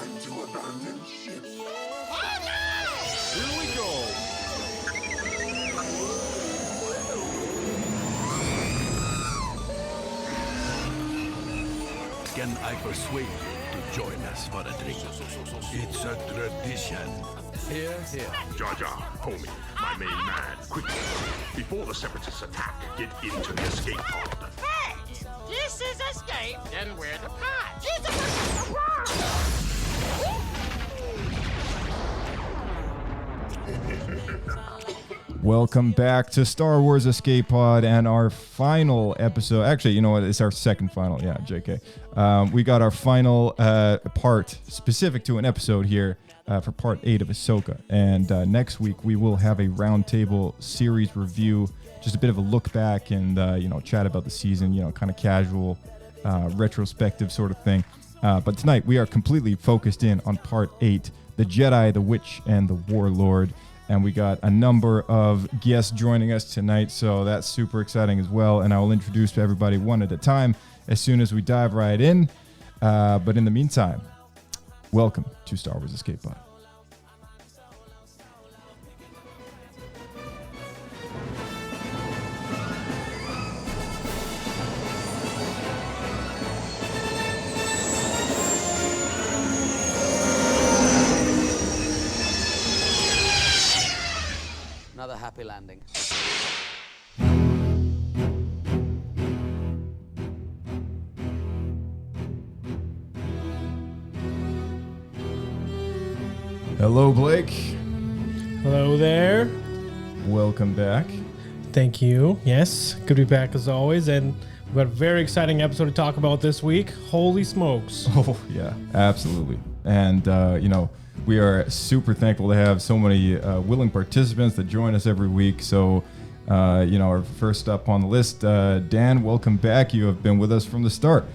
time to abandon ship. Oh no! Here we go! Can I persuade you to join us for a drink? It's a tradition. Here, here. Jar Jar, homie, my main man, quickly. Before the Separatists attack, get into the escape pod. Hey! This is escape, then we're the pod. Welcome back to Star Wars Escape Pod and our final episode. Actually, you know what? It's our second final. Yeah, JK. We got our final part specific to an episode here for part 8 of Ahsoka. And next week, we will have a roundtable series review, just a bit of a look back and, chat about the season, kind of casual, retrospective sort of thing. But tonight, we are completely focused in on part 8, the Jedi, the Witch, and the Warlord. And we got a number of guests joining us tonight, so that's super exciting as well. And I will introduce everybody one at a time as soon as we dive right in. But in the meantime, welcome to Star Wars Escape Pod. Another happy landing. Hello, Blake. Hello there. Welcome back. Thank you. Yes, good to be back as always. And we've got a very exciting episode to talk about this week. Holy smokes. Oh, yeah, absolutely. And, we are super thankful to have so many willing participants that join us every week. So, our first up on the list, Dan, welcome back. You have been with us from the start.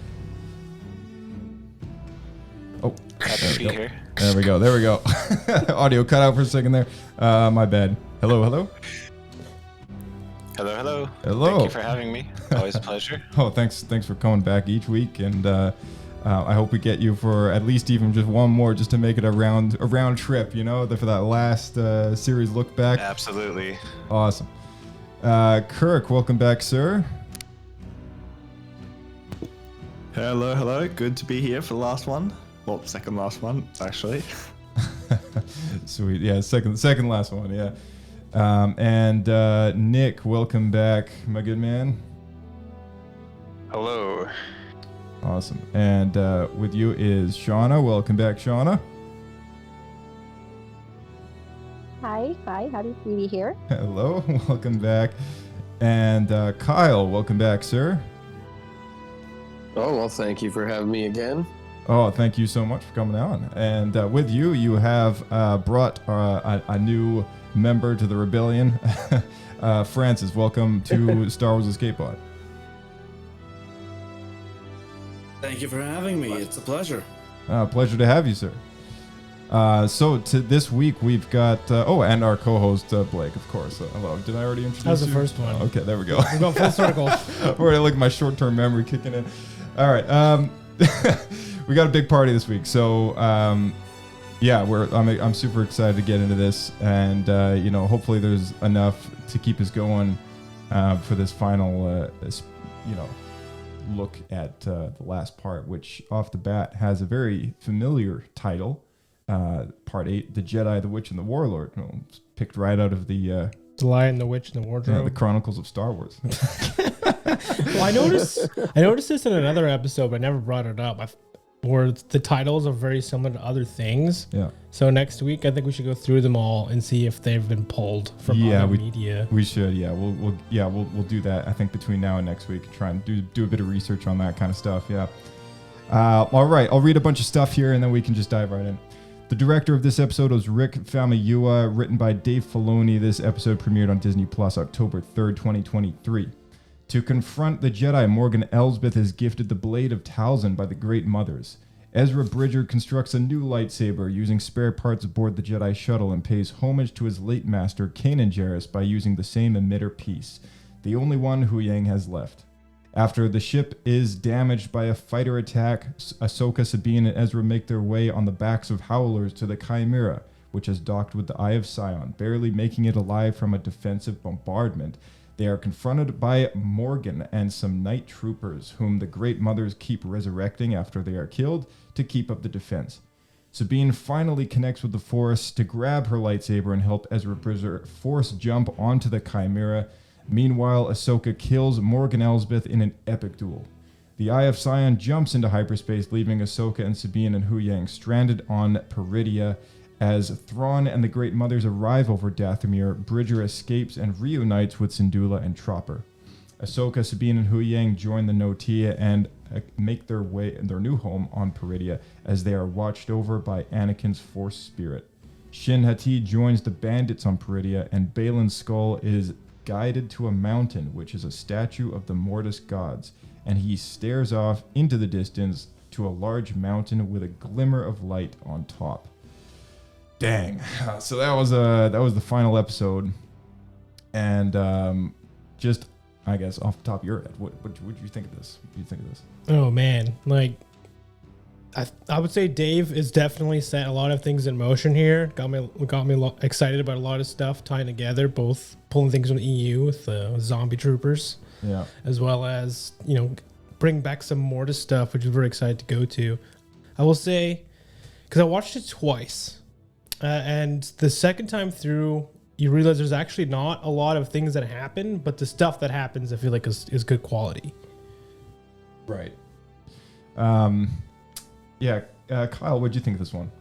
Oh, Happy to be here. There we go. Audio cut out for a second there. My bad. Hello. Hello. Hello. Thank you for having me. Always a pleasure. Oh, thanks for coming back each week, and I hope we get you for at least even just one more, just to make it a round trip. For that last series look back. Absolutely. Awesome. Kirk, welcome back, sir. Hello. Good to be here for the last one. Well, second last one, actually. Sweet. Yeah, second last one. Yeah. And Nick, welcome back, my good man. Hello. Awesome. And with you is Shawna. Welcome back, Shawna. Hi, happy to be here. Hello, welcome back. And Kyle, welcome back, sir. Oh, well, thank you for having me again. Oh, thank you so much for coming on. And with you, you have brought a new member to the rebellion. Francis, welcome to Star Wars Escape Pod. Thank you for having me. It's a pleasure. Pleasure to have you, sir. So to this week, we've got, and our co-host, Blake, of course. Hello. Did I already introduce you? That was the first one. Okay, there we go. We're going full circle. Already look at my short-term memory kicking in. All right. We got a big party this week. So, I'm super excited to get into this. And, hopefully there's enough to keep us going for this final, look at the last part, which off the bat has a very familiar title. Part 8, The Jedi, the Witch, and the Warlord. It's picked right out of the Lion, the Witch, and the Wardrobe. the Chronicles of Star Wars. Well, I noticed this in another episode, but I never brought it up. Where the titles are very similar to other things. Yeah. So next week, I think we should go through them all and see if they've been pulled from other media. We should. Yeah. We'll do that. I think between now and next week, try and do a bit of research on that kind of stuff. Yeah. All right. I'll read a bunch of stuff here, and then we can just dive right in. The director of this episode was Rick Famuyiwa, written by Dave Filoni. This episode premiered on Disney Plus October 3rd, 2023. To confront the Jedi, Morgan Elsbeth is gifted the Blade of Talzin by the Great Mothers. Ezra Bridger constructs a new lightsaber using spare parts aboard the Jedi shuttle and pays homage to his late master, Kanan Jarrus, by using the same emitter piece, the only one Huyang has left. After the ship is damaged by a fighter attack, Ahsoka, Sabine, and Ezra make their way on the backs of Howlers to the Chimera, which has docked with the Eye of Sion, barely making it alive from a defensive bombardment. They are confronted by Morgan and some night troopers, whom the Great Mothers keep resurrecting after they are killed to keep up the defense. Sabine finally connects with the Force to grab her lightsaber and help Ezra Bridger force jump onto the Chimera. Meanwhile, Ahsoka kills Morgan Elsbeth in an epic duel. The Eye of Sion jumps into hyperspace, leaving Ahsoka and Sabine and Huyang stranded on Peridia. As Thrawn and the Great Mothers arrive over Dathomir, Bridger escapes and reunites with Syndulla and Tropper. Ahsoka, Sabine, and Huyang join the Notia and make their way in their new home on Peridia as they are watched over by Anakin's Force spirit. Shin Hati joins the bandits on Peridia, and Baylan's skull is guided to a mountain, which is a statue of the Mortis gods, and he stares off into the distance to a large mountain with a glimmer of light on top. Dang. So that was the final episode, and just, I guess, off the top of your head, what did you think of this? What do you think of this? Oh man, like I would say Dave is definitely set a lot of things in motion here. Got me excited about a lot of stuff tying together, both pulling things from the EU with the zombie troopers, as well as bring back some more to stuff, which is very excited to go to. I will say, because I watched it twice, and the second time through, you realize there's actually not a lot of things that happen, but the stuff that happens, I feel like is good quality. Right. Yeah, Kyle, what'd you think of this one?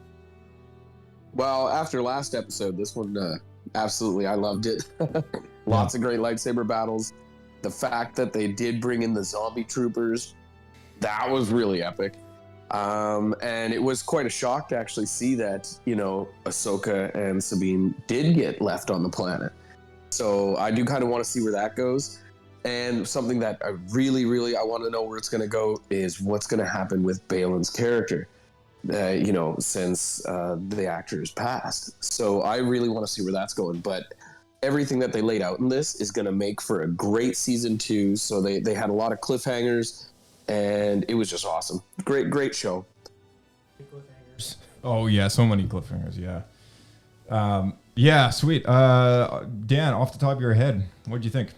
Well, after last episode, this one, absolutely, I loved it. Lots of great lightsaber battles. The fact that they did bring in the zombie troopers, that was really epic. And it was quite a shock to actually see that, Ahsoka and Sabine did get left on the planet. So I do kind of want to see where that goes. And something that I really I want to know where it's going to go is what's going to happen with Baylan's character, since the actor has passed. So I really want to see where that's going. But everything that they laid out in this is going to make for a great season 2. So they had a lot of cliffhangers, and it was just awesome. Great show. Oh yeah, so many cliffhangers. Yeah, sweet. Dan, off the top of your head, what did you think?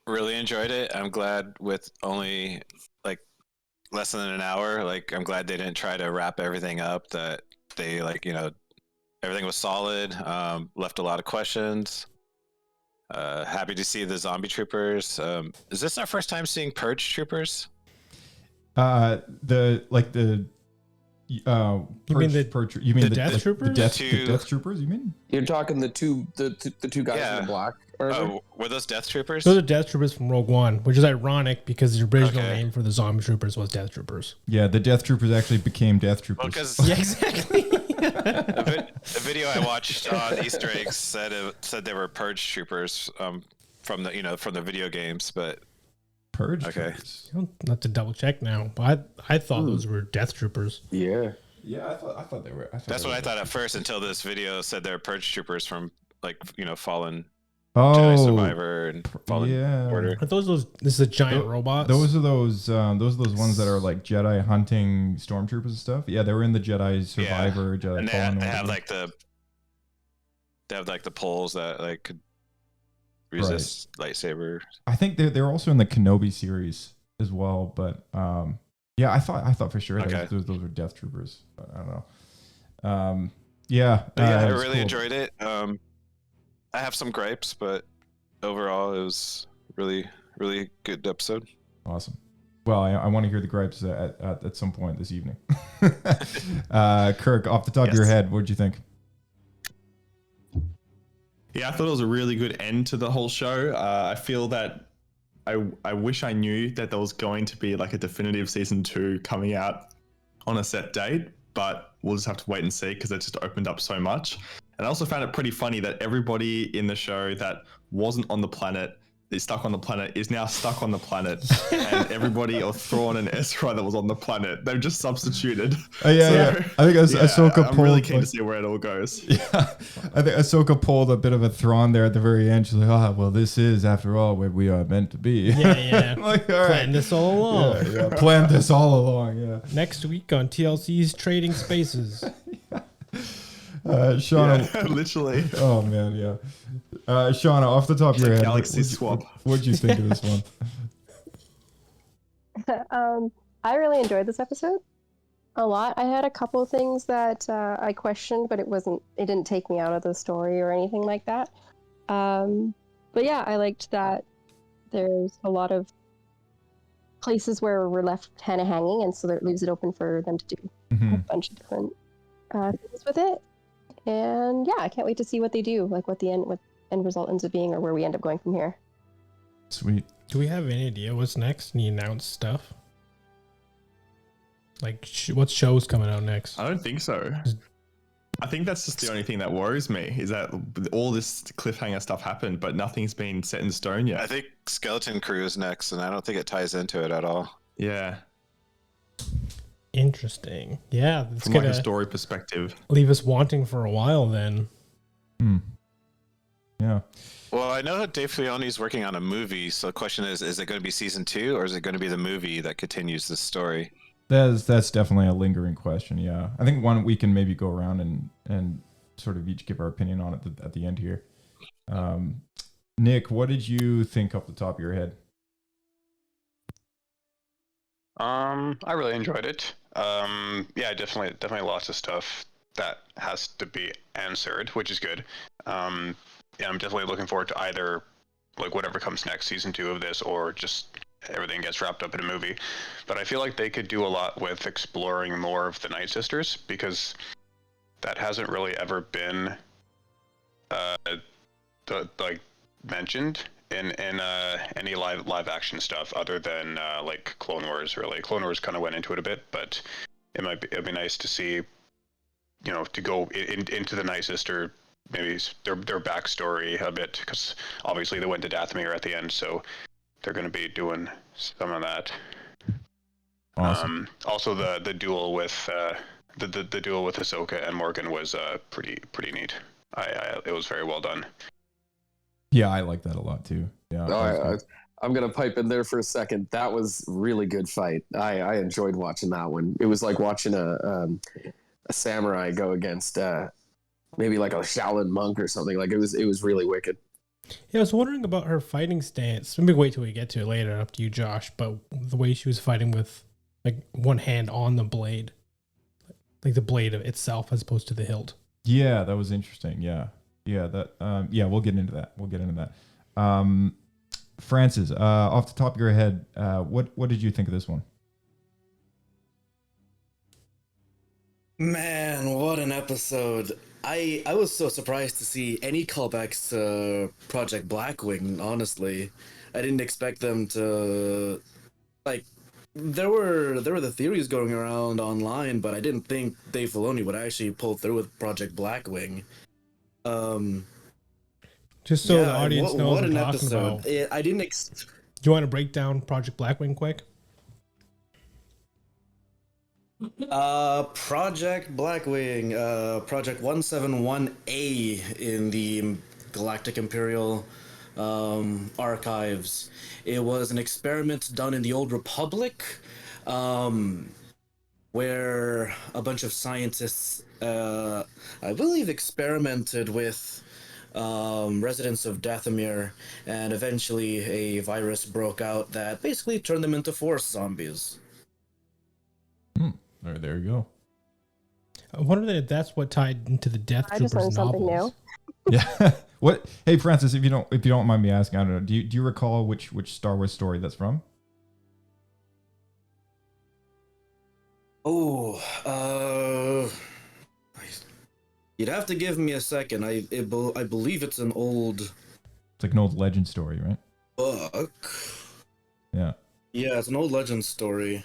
Really enjoyed it. I'm glad with only less than an hour. I'm glad they didn't try to wrap everything up. That they everything was solid. Left a lot of questions. Happy to see the zombie troopers. Is this our first time seeing purge troopers? You mean the death troopers? The death troopers, you mean? You're talking the two guys in the black. Oh, were those death troopers? Those are death troopers from Rogue One, which is ironic because the original name for the zombie troopers was death troopers. Yeah, the death troopers actually became death troopers. Well, yeah, exactly. The video I watched on Easter eggs said they were purge troopers from the video games, but purge troopers. Not to double check now, but I thought those were death troopers. Yeah, I thought they were. That's what I thought at first until this video said they're purge troopers from fallen. Oh, Jedi Survivor and Fallen Order. Are this is a giant robots? Those are those ones that are like Jedi hunting stormtroopers and stuff. Yeah, they were in the Jedi Survivor, Jedi and Fallen they Order. have the poles that could resist lightsaber. I think they're also in the Kenobi series as well, but yeah, I thought for sure those were death troopers, but I don't know. I really enjoyed it. I have some gripes, but overall it was really good episode. Awesome. Well, I want to hear the gripes at some point this evening. Kirk, off the top of your head, what did you think? Yeah, I thought it was a really good end to the whole show. I feel that I wish I knew that there was going to be a definitive season 2 coming out on a set date, but we'll just have to wait and see because it just opened up so much. And I also found it pretty funny that everybody in the show that wasn't on the planet is stuck on the planet is now stuck on the planet, and everybody of Thrawn and Ezra that was on the planet, they've just substituted. I think Ahsoka I'm pulled. really keen to see where it all goes. Yeah, I think Ahsoka pulled a bit of a Thrawn there at the very end. She's like, "Ah, well, this is after all where we are meant to be." Yeah. Like, all right, Planned this all along. Yeah, planned this all along. Yeah. Next week on TLC's Trading Spaces. Shawna, Yeah, literally. oh man, yeah. Shawna, off the top of your head, Galaxy swap. What'd you think of this one? I really enjoyed this episode a lot. I had a couple of things that I questioned, but it didn't take me out of the story or anything like that. But yeah, I liked that there's a lot of places where we're left kind of hanging, and so that leaves it open for them to do a bunch of different things with it. And yeah, I can't wait to see what they do, like what end result ends up being, or where we end up going from here. Sweet. Do we have any idea what's next? Any announced stuff? Like, what show's coming out next? I don't think so. I think that's just the only thing that worries me, is that all this cliffhanger stuff happened, but nothing's been set in stone yet. I think Skeleton Crew is next, and I don't think it ties into it at all. Yeah. Interesting. Yeah, it's From like a story perspective. leave us wanting for a while then. Yeah. Well, I know that Dave Filoni's working on a movie, so the question is it going to be season 2, or is it going to be the movie that continues the story? That's definitely a lingering question. Yeah, I think one we can maybe go around and sort of each give our opinion on it at the end here. Nick, what did you think off the top of your head? I really enjoyed it. Yeah, definitely lots of stuff that has to be answered, which is good. Yeah, I'm definitely looking forward to either like whatever comes next, season 2 of this, or just everything gets wrapped up in a movie. But I feel like they could do a lot with exploring more of the Night Sisters, because that hasn't really ever been mentioned in any live action stuff other than like Clone Wars. Really, Clone Wars kind of went into it a bit, but it'd be nice to see, to go into the Night Sister, maybe their backstory a bit, because obviously they went to Dathomir at the end, so they're going to be doing some of that. Awesome. Also, the duel with the duel with Ahsoka and Morgan was pretty neat. It was very well done. Yeah, I like that a lot too. Yeah. I'm gonna pipe in there for a second. That was really good fight. I enjoyed watching that one. It was like watching a samurai go against maybe like a Shaolin monk or something. Like it was really wicked. Yeah, I was wondering about her fighting stance. Maybe wait till we get to it later, up to you, Josh. But the way she was fighting with like one hand on the blade, like the blade of itself as opposed to the hilt. Yeah, that was interesting. Yeah, that. Yeah, we'll get into that. Francis, off the top of your head, what did you think of this one? Man, what an episode. I was so surprised to see any callbacks to Project Blackwing, honestly. I didn't expect them to, like, there were the theories going around online, but I didn't think Dave Filoni would actually pull through with Project Blackwing. Just so the audience knows what I'm talking about. I didn't Do you want to break down Project Blackwing quick? Project Blackwing, Project 171A in the Galactic Imperial archives. It was an experiment done in the Old Republic, where a bunch of scientists, I believe, experimented with residents of Dathomir, and eventually a virus broke out that basically turned them into Force zombies. There you go. I wonder if that's what tied into the Death I just Troopers learned something novels. new. Yeah. What? Hey, Francis, if you don't mind me asking, I don't know. Do you recall which Star Wars story that's from? Oh, you'd have to give me a second. I believe it's an old. It's like an old legend story, right? Book. Yeah. Yeah, it's an old legend story.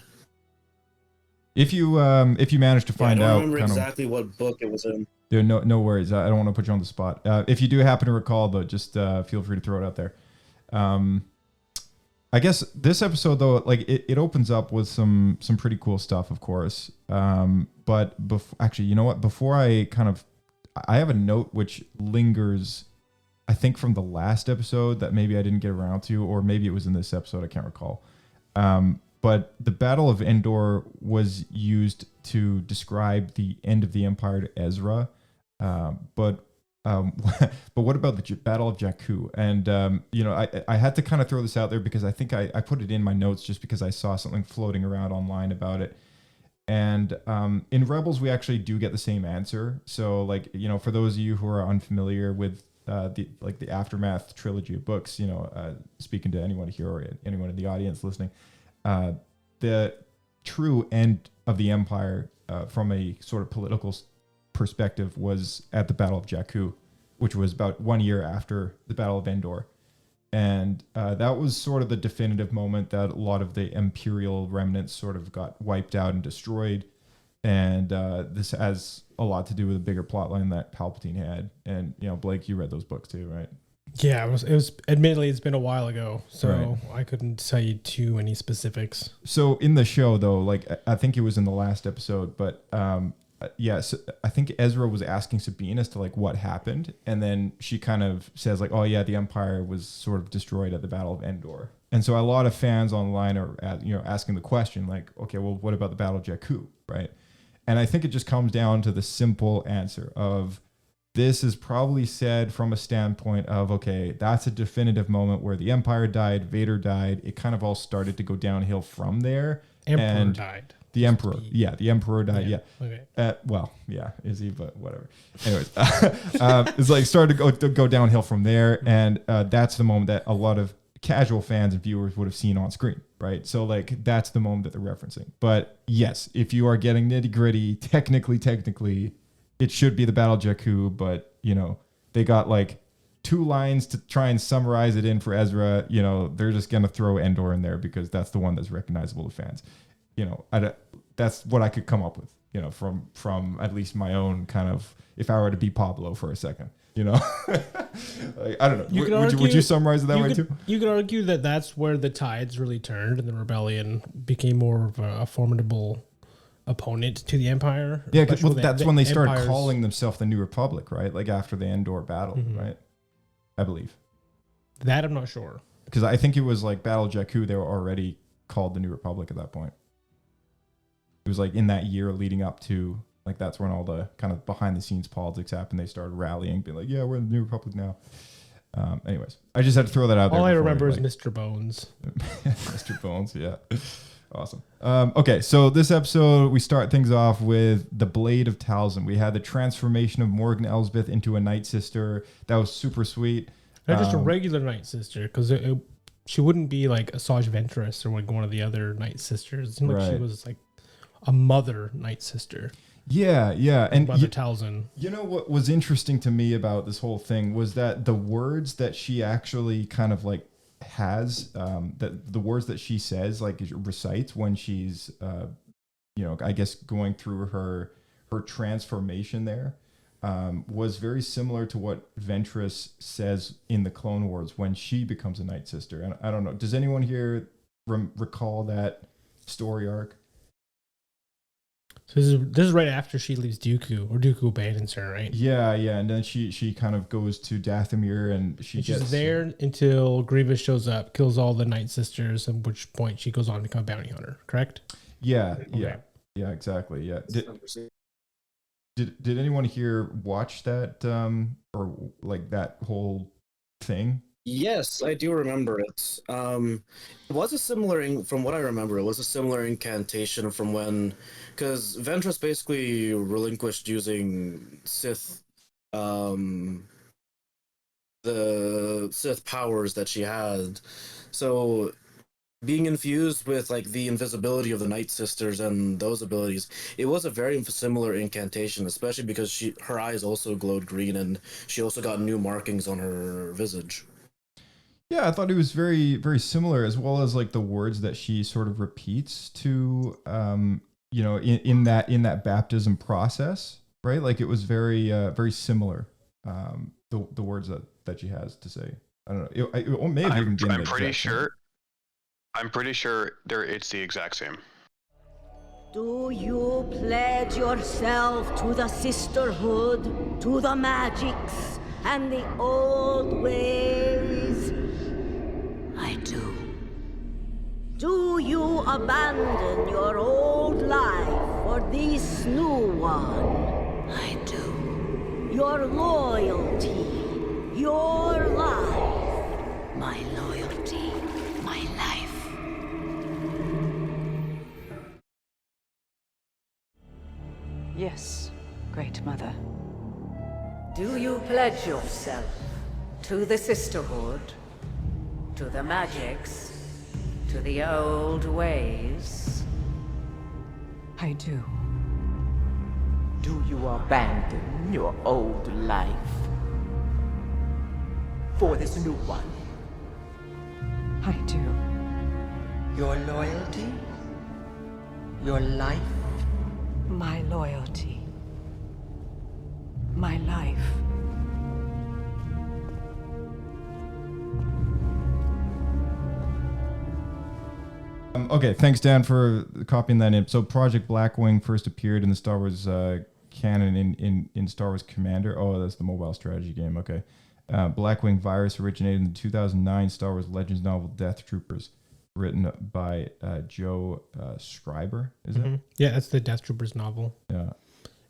If you manage to find out, I don't remember exactly what book it was in. Dude, no worries. I don't want to put you on the spot. If you do happen to recall, though, just feel free to throw it out there. I guess this episode though, like it opens up with some pretty cool stuff, of course. But actually, you know what? Before I have a note which lingers, I think from the last episode that maybe I didn't get around to, or maybe it was in this episode. I can't recall. But the Battle of Endor was used to describe the end of the Empire to Ezra. But what about the Battle of Jakku? And I had to kind of throw this out there because I think I put it in my notes just because I saw something floating around online about it. And in Rebels, we actually do get the same answer. So, like, for those of you who are unfamiliar with the Aftermath trilogy of books, speaking to anyone here or anyone in the audience listening, the true end of the Empire from a sort of political perspective was at the Battle of Jakku, which was about 1 year after the Battle of Endor. And that was sort of the definitive moment that a lot of the Imperial remnants sort of got wiped out and destroyed. And this has a lot to do with a bigger plotline that Palpatine had. And, Blake, you read those books too, right? Yeah, it was admittedly, it's been a while ago, so right. I couldn't tell you too many specifics. So in the show, though, like, I think it was in the last episode, but so I think Ezra was asking Sabine as to like what happened, and then she kind of says like, "Oh yeah, the Empire was sort of destroyed at the Battle of Endor." And so a lot of fans online are asking the question like, "Okay, well, what about the Battle of Jakku?" Right? And I think it just comes down to the simple answer of this is probably said from a standpoint of, okay, that's a definitive moment where the Empire died, Vader died. It kind of all started to go downhill from there. Emperor died. The Emperor. Yeah, the Emperor died. Yeah. Okay. Well, yeah, is he? But whatever. Anyways, it's like started to go downhill from there. And that's the moment that a lot of casual fans and viewers would have seen on screen, right? So like that's the moment that they're referencing. But yes, if you are getting nitty gritty, technically, it should be the Battle of Jakku. But, they got like 2 lines to try and summarize it in for Ezra. They're just going to throw Endor in there because that's the one that's recognizable to fans. That's what I could come up with, from at least my own kind of, if I were to be Pablo for a second, like, I don't know. Would you summarize it that way too? You could argue that that's where the tides really turned and the rebellion became more of a formidable opponent to the Empire. Yeah, well, that's when they started calling themselves the New Republic, right? Like after the Endor battle, right? I believe. That I'm not sure. Because I think it was like Battle of Jakku, they were already called the New Republic at that point. It was like in that year leading up to, like, that's when all the kind of behind the scenes politics happened. They started rallying, being like, yeah, we're the New Republic now. Anyways, I just had to throw that out there. All I remember is Mr. Bones. Mr. Bones, yeah. Awesome. Okay, so this episode, we start things off with the Blade of Talzin. We had the transformation of Morgan Elsbeth into a Night Sister. That was super sweet. Not just a regular Night Sister, because she wouldn't be like Asajj Ventress or like one of the other Night Sisters. It seemed like she was like a mother Night Sister. Yeah. And Mother Talzin. You know what was interesting to me about this whole thing was that the words that she actually kind of like has, that the words that she says, like recites when she's, I guess going through her transformation there, was very similar to what Ventress says in the Clone Wars when she becomes a Night Sister. And I don't know, does anyone here recall that story arc? So this is right after she leaves Dooku, or Dooku abandons her, right? Yeah, and then she kind of goes to Dathomir, and she's there until Grievous shows up, kills all the Night Sisters, at which point she goes on to become a bounty hunter, correct? Yeah, exactly, yeah. Did anyone here watch that, or like that whole thing? Yes, I do remember it. It was a similar, from what I remember, it was a similar incantation from when, because Ventress basically relinquished using Sith, the Sith powers that she had. So being infused with like the invisibility of the Night Sisters and those abilities, it was a very similar incantation, especially because her eyes also glowed green and she also got new markings on her visage. Yeah, I thought it was very, very similar, as well as like the words that she sort of repeats to, in that baptism process, right? Like it was very, very similar. The words that she has to say. I don't know. It may have even been. I'm pretty sure. I'm pretty sure it's the exact same. Do you pledge yourself to the sisterhood, to the magics, and the old ways? I do. Do you abandon your old life for this new one? I do. Your loyalty, your life, my loyalty, my life. Yes, Great Mother. Do you pledge yourself to the sisterhood, to the magics, to the old ways? I do. Do you abandon your old life for this new one? I do. Your loyalty? Your life? My loyalty. My life. Okay, thanks, Dan, for copying that in. So Project Blackwing first appeared in the Star Wars canon in Star Wars Commander. Oh, that's the mobile strategy game. Okay. Blackwing virus originated in the 2009 Star Wars Legends novel Death Troopers, written by Joe Schreiber, is it? Yeah, that's the Death Troopers novel. Yeah.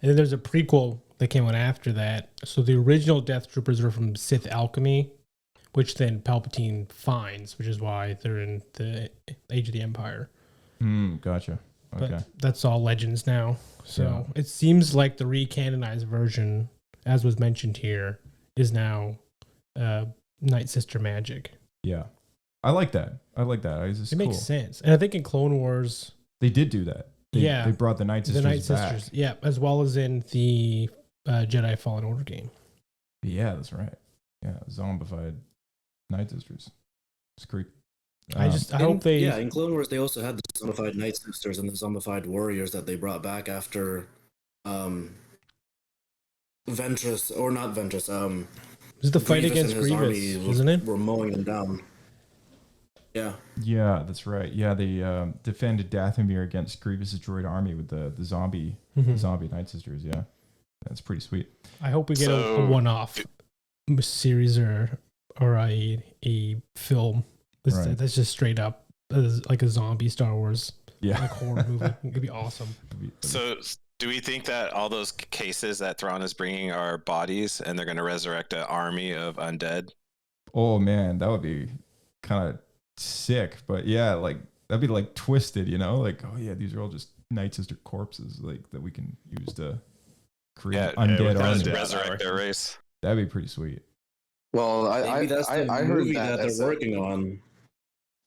And then there's a prequel that came out after that. So the original Death Troopers were from Sith alchemy, which then Palpatine finds, which is why they're in the Age of the Empire. Gotcha. Okay. But that's all Legends now. So it seems like the recanonized version, as was mentioned here, is now Night Sister magic. Yeah. I like that. It makes sense. And I think in Clone Wars... They did do that. They brought the Night Sisters back. Yeah, as well as in the Jedi Fallen Order game. Yeah, that's right. Yeah, zombified Night Sisters. It's creepy. I hope they... Yeah, in Clone Wars, they also had the zombified Night Sisters and the zombified warriors that they brought back after Ventress, or not Ventress, this is the fight against Grievous, isn't it? We're mowing them down. Yeah. Yeah, that's right. Yeah, they defended Dathomir against Grievous' droid army with the zombie Night Sisters. Yeah, that's pretty sweet. I hope we get a one-off series or a film that's just straight up like a zombie Star Wars like horror movie. It could be awesome. So, do we think that all those cases that Thrawn is bringing are bodies, and they're going to resurrect an army of undead? Oh man, that would be kind of sick. But yeah, like that'd be like twisted, you know? Like, oh yeah, these are all just Night Sister corpses, like that we can use to create undead armies. Resurrect their race. That'd be pretty sweet. Well, I heard that they're working on.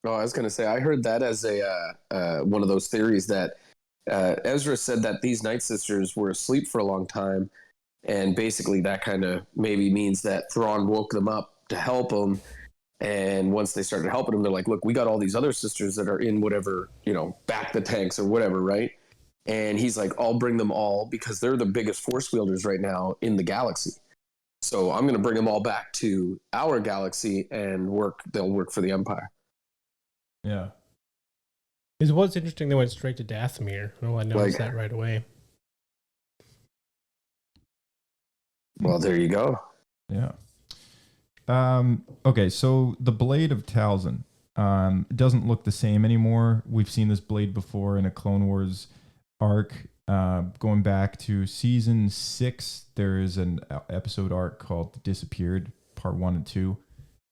Oh, I was gonna say I heard that as a one of those theories that Ezra said that these Night Sisters were asleep for a long time, and basically that kind of maybe means that Thrawn woke them up to help them. And once they started helping them, they're like, look, we got all these other sisters that are in whatever, back the tanks or whatever, right? And he's like, I'll bring them all because they're the biggest force wielders right now in the galaxy. So I'm going to bring them all back to our galaxy and they'll work for the Empire. Yeah. It was interesting they went straight to Dathomir. Oh, I noticed that right away. Well, there you go. Yeah. Okay, so the Blade of Talzin doesn't look the same anymore. We've seen this blade before in a Clone Wars arc. Going back to season 6, there is an episode arc called Disappeared, part 1 and 2.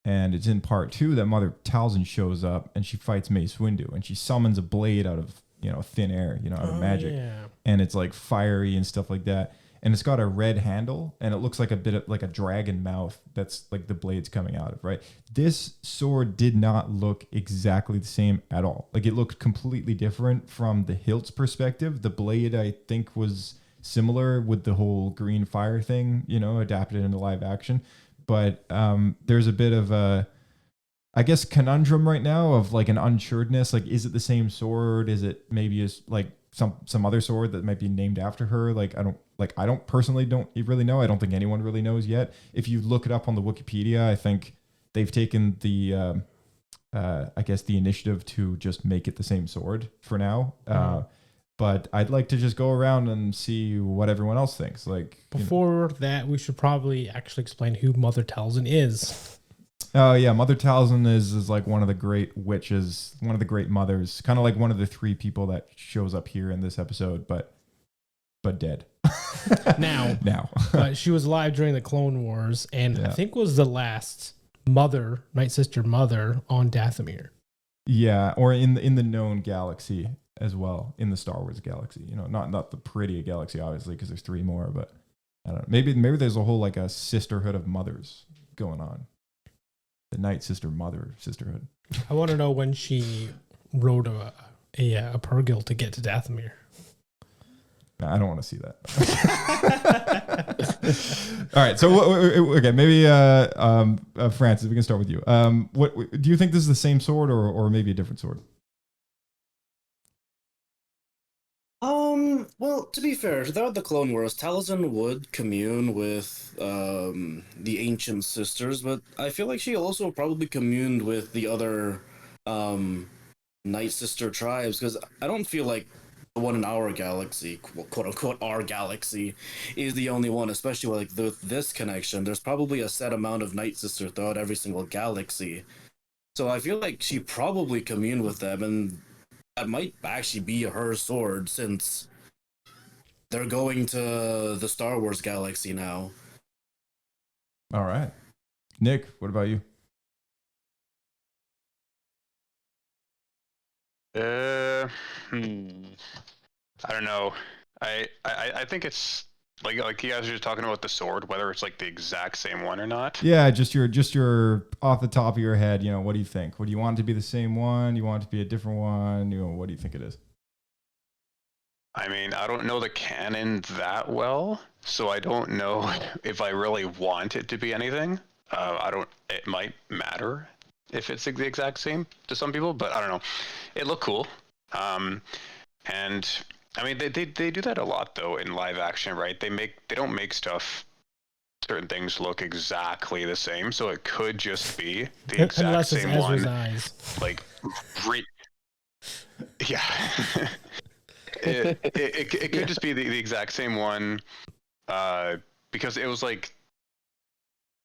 And it's in part 2 that Mother Talzin shows up and she fights Mace Windu and she summons a blade out of, thin air, out of magic. Yeah. And it's like fiery and stuff like that. And it's got a red handle, and it looks like a bit of like a dragon mouth that's like the blade's coming out of, right? This sword did not look exactly the same at all. Like it looked completely different from the hilt's perspective. The blade, I think, was similar with the whole green fire thing, adapted into live action. But there's a bit of a, I guess, conundrum right now of like an unsureness. Like, is it the same sword? Is it maybe like some other sword that might be named after her? I don't personally don't really know. I don't think anyone really knows yet. If you look it up on the Wikipedia, I think they've taken the I guess the initiative to just make it the same sword for now. But I'd like to just go around and see what everyone else thinks. Like Before that, we should probably actually explain who Mother Talzin is. Oh yeah, Mother Talzin is like one of the great witches, one of the great mothers, kind of like one of the 3 people that shows up here in this episode, but dead. now. But she was alive during the Clone Wars, and I think was the last mother, Night Sister mother on Dathomir. Yeah, or in the known galaxy as well, in the Star Wars galaxy. You know, not the pretty galaxy, obviously, because there's 3 more, but I don't know. Maybe there's a whole like a sisterhood of mothers going on. The Night Sister Mother Sisterhood. I want to know when she rode a Purgil to get to Dathomir. I don't want to see that. All right, so okay, maybe Francis, we can start with you. What do you think this is the same sword or maybe a different sword? Well, to be fair, throughout the Clone Wars, Talzin would commune with the ancient sisters, but I feel like she also probably communed with the other Night Sister tribes, because I don't feel like the one in our galaxy, quote unquote, our galaxy, is the only one, especially like with this connection. There's probably a set amount of Night Sister throughout every single galaxy. So I feel like she probably communed with them, and that might actually be her sword, since they're going to the Star Wars galaxy now. All right. Nick, what about you? I don't know. I think it's like you guys are just talking about the sword, whether it's like the exact same one or not. Yeah, just your off the top of your head, you know, what do you think? What do you want it to be the same one? You want it to be a different one? You know, what do you think it is? I mean, I don't know the canon that well, so I don't know if I really want it to be anything. It might matter if it's the exact same to some people, but I don't know. It looked cool. And I mean, they do that a lot though in live action, right? They don't make certain things look exactly the same, so it could just be the exact same one. Eyes. Like, yeah. It could just be the exact same one, because it was like,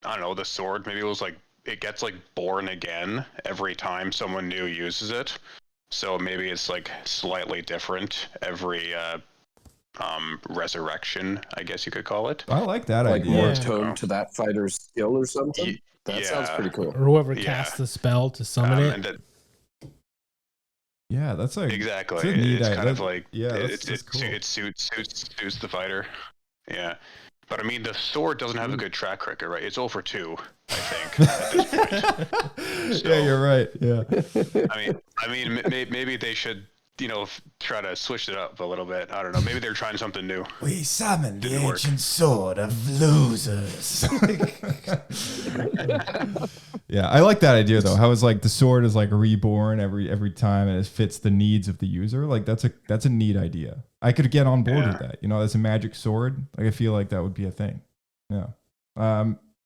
I don't know, the sword, maybe it was like, it gets like born again every time someone new uses it. So maybe it's like slightly different every resurrection, I guess you could call it. I like that like idea. more tone to that fighter's skill or something. That sounds pretty cool. Or whoever casts the spell to summon it. Yeah, that's like exactly. It's kind of like that's cool. It suits the fighter. Yeah, but I mean the sword doesn't have a good track record, right? It's 0-2, I think. At this point. So, yeah, you're right. Yeah. I mean, maybe they should, you know, try to switch it up a little bit. I don't know. Maybe they're trying something new. We summoned the ancient sword of losers. Yeah, I like that idea though. How it's like the sword is like reborn every time, and it fits the needs of the user. Like that's a neat idea. I could get on board with that. You know, that's a magic sword. Like I feel like that would be a thing. Yeah.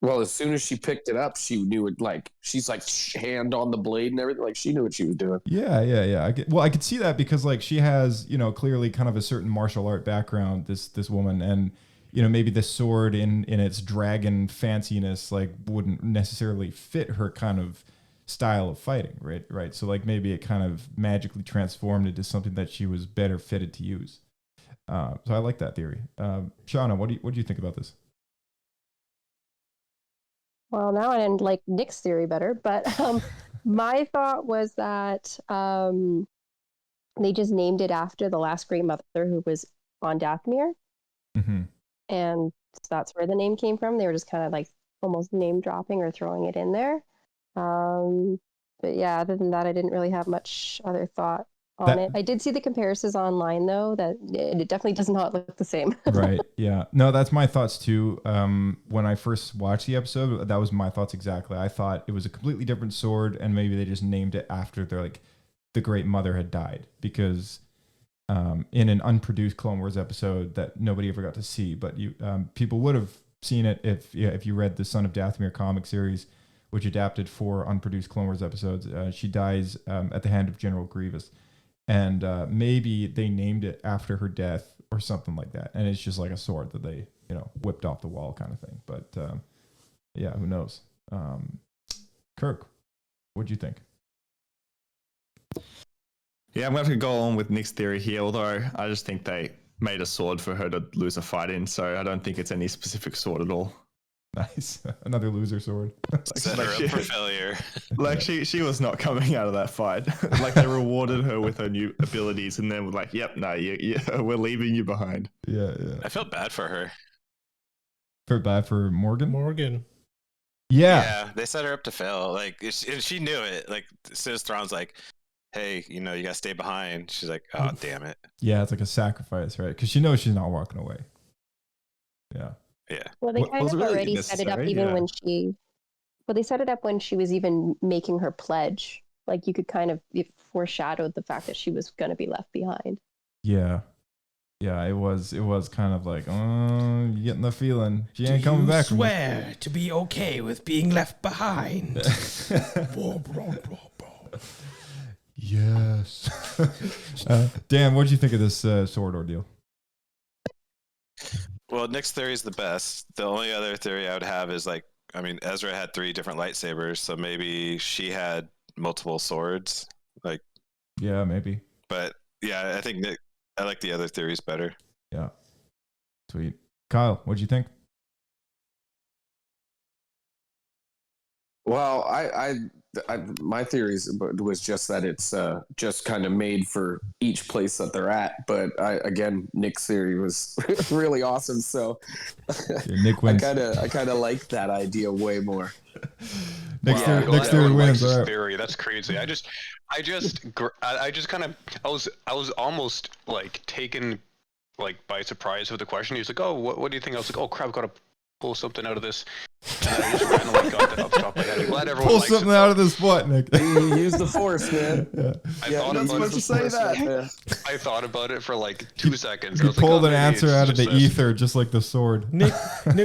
Well, as soon as she picked it up, she knew it. Like she's like hand on the blade and everything. Like she knew what she was doing. Yeah. I could see that because like she has, you know, clearly kind of a certain martial art background. This woman, and you know, maybe the sword in its dragon fanciness like wouldn't necessarily fit her kind of style of fighting, right? So like maybe it kind of magically transformed into something that she was better fitted to use. So I like that theory. Shawna, what do you think about this? Well, now I like Nick's theory better, but my thought was that they just named it after the last Great Mother who was on Dathomir. Mm-hmm. And so that's where the name came from. They were just kind of like almost name dropping or throwing it in there. But yeah, other than that, I didn't really have much other thought on it. I did see the comparisons online though, that it definitely does not look the same. Right. Yeah. No, that's my thoughts too. When I first watched the episode, that was my thoughts exactly. I thought it was a completely different sword, and maybe they just named it after the Great Mother had died, because in an unproduced Clone Wars episode that nobody ever got to see, but people would have seen it if you read the Son of Dathomir comic series, which adapted 4 unproduced Clone Wars episodes. She dies at the hand of General Grievous. And maybe they named it after her death or something like that. And it's just like a sword that they, whipped off the wall kind of thing. But yeah, who knows? Kirk, what'd you think? Yeah, I'm going to go on with Nick's theory here, although I just think they made a sword for her to lose a fight in, so I don't think it's any specific sword at all. Nice. Another loser sword. Set her up for failure. Like she was not coming out of that fight. Like they rewarded her with her new abilities and then were like, yep, no, we're leaving you behind. Yeah. I felt bad for her. Felt bad for Morgan? Yeah. Yeah. They set her up to fail. Like, she knew it. Like, as soon as Thrawn's like, hey, you gotta stay behind. She's like, oh, damn it. Yeah, it's like a sacrifice, right? Because she knows she's not walking away. Yeah. Yeah. Well, they kind of really already set it up even when she. Well, they set it up when she was even making her pledge. Like you could kind of it foreshadowed the fact that she was going to be left behind. Yeah. It was kind of like, oh, you getting the feeling she ain't coming back. Swear to be okay with being left behind. Yes. Dan, what did you think of this sword ordeal? Well, Nick's theory is the best. The only other theory I would have is like, I mean, Ezra had 3 different lightsabers, so maybe she had multiple swords. Like, yeah, maybe. But yeah, I think I like the other theories better. Yeah. Sweet. Kyle, what'd you think? Well, my theories was just that it's just kind of made for each place that they're at. But again, Nick's theory was really awesome. So Nick wins. I kind of like that idea way more. Nick's theory wins. Right. Theory. That's crazy. I just kind of I was almost like taken like by surprise with the question. He was like, "Oh, what do you think?" I was like, "Oh crap, gotta pull something out of this." And I just randomly got that off the top of my head. I'm glad everyone pull likes something it. out of this butt, Nick. You use the force, man. Yeah. I thought about it. I thought about it for like 2 seconds. You pulled an answer out of the ether, just like the sword. Nick,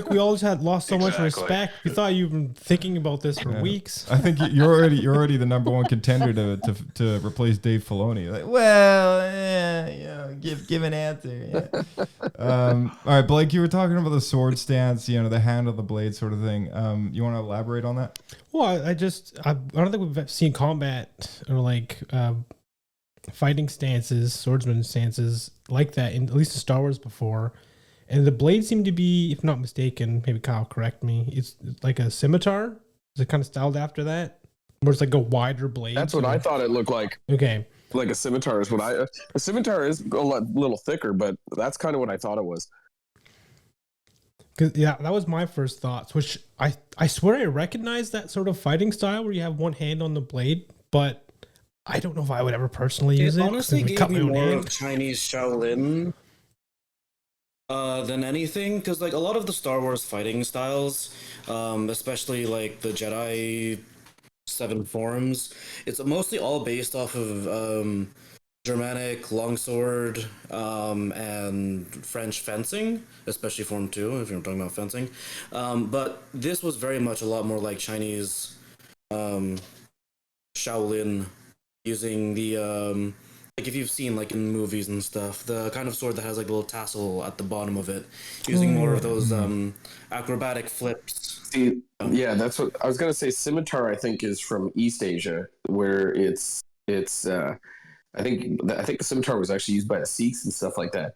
we always had lost so much respect. We thought you've been thinking about this for weeks. I think you're already the number 1 contender to replace Dave Filoni. Like, well, give an answer. Yeah. All right, Blake, you were talking about the sword stance, the hand of the blade sort of thing. You want to elaborate on that? Well, I don't think we've seen combat or like fighting stances, swordsman stances like that in at least in Star Wars before. And the blade seemed to be, if not mistaken, maybe Kyle correct me, it's like a scimitar. Is it kind of styled after that? Where it's like a wider blade? That's what I thought it looked like. Okay. Like a scimitar is a scimitar is a little thicker, but that's kind of what I thought it was. Cause yeah, that was my first thoughts, which I swear I recognize that sort of fighting style where you have one hand on the blade, but I don't know if I would ever personally use it. Honestly, It would gave me my own more hand. of Chinese Shaolin than anything, because like a lot of the Star Wars fighting styles, especially like the Jedi 7 forms, it's mostly all based off of Germanic longsword and French fencing, especially Form 2, if you're talking about fencing. But this was very much a lot more like Chinese Shaolin, using the, like if you've seen like in movies and stuff, the kind of sword that has like a little tassel at the bottom of it, using more of those acrobatic flips. See, yeah, that's what I was going to say. Scimitar, I think, is from East Asia, where it's I think the scimitar was actually used by the Sikhs and stuff like that.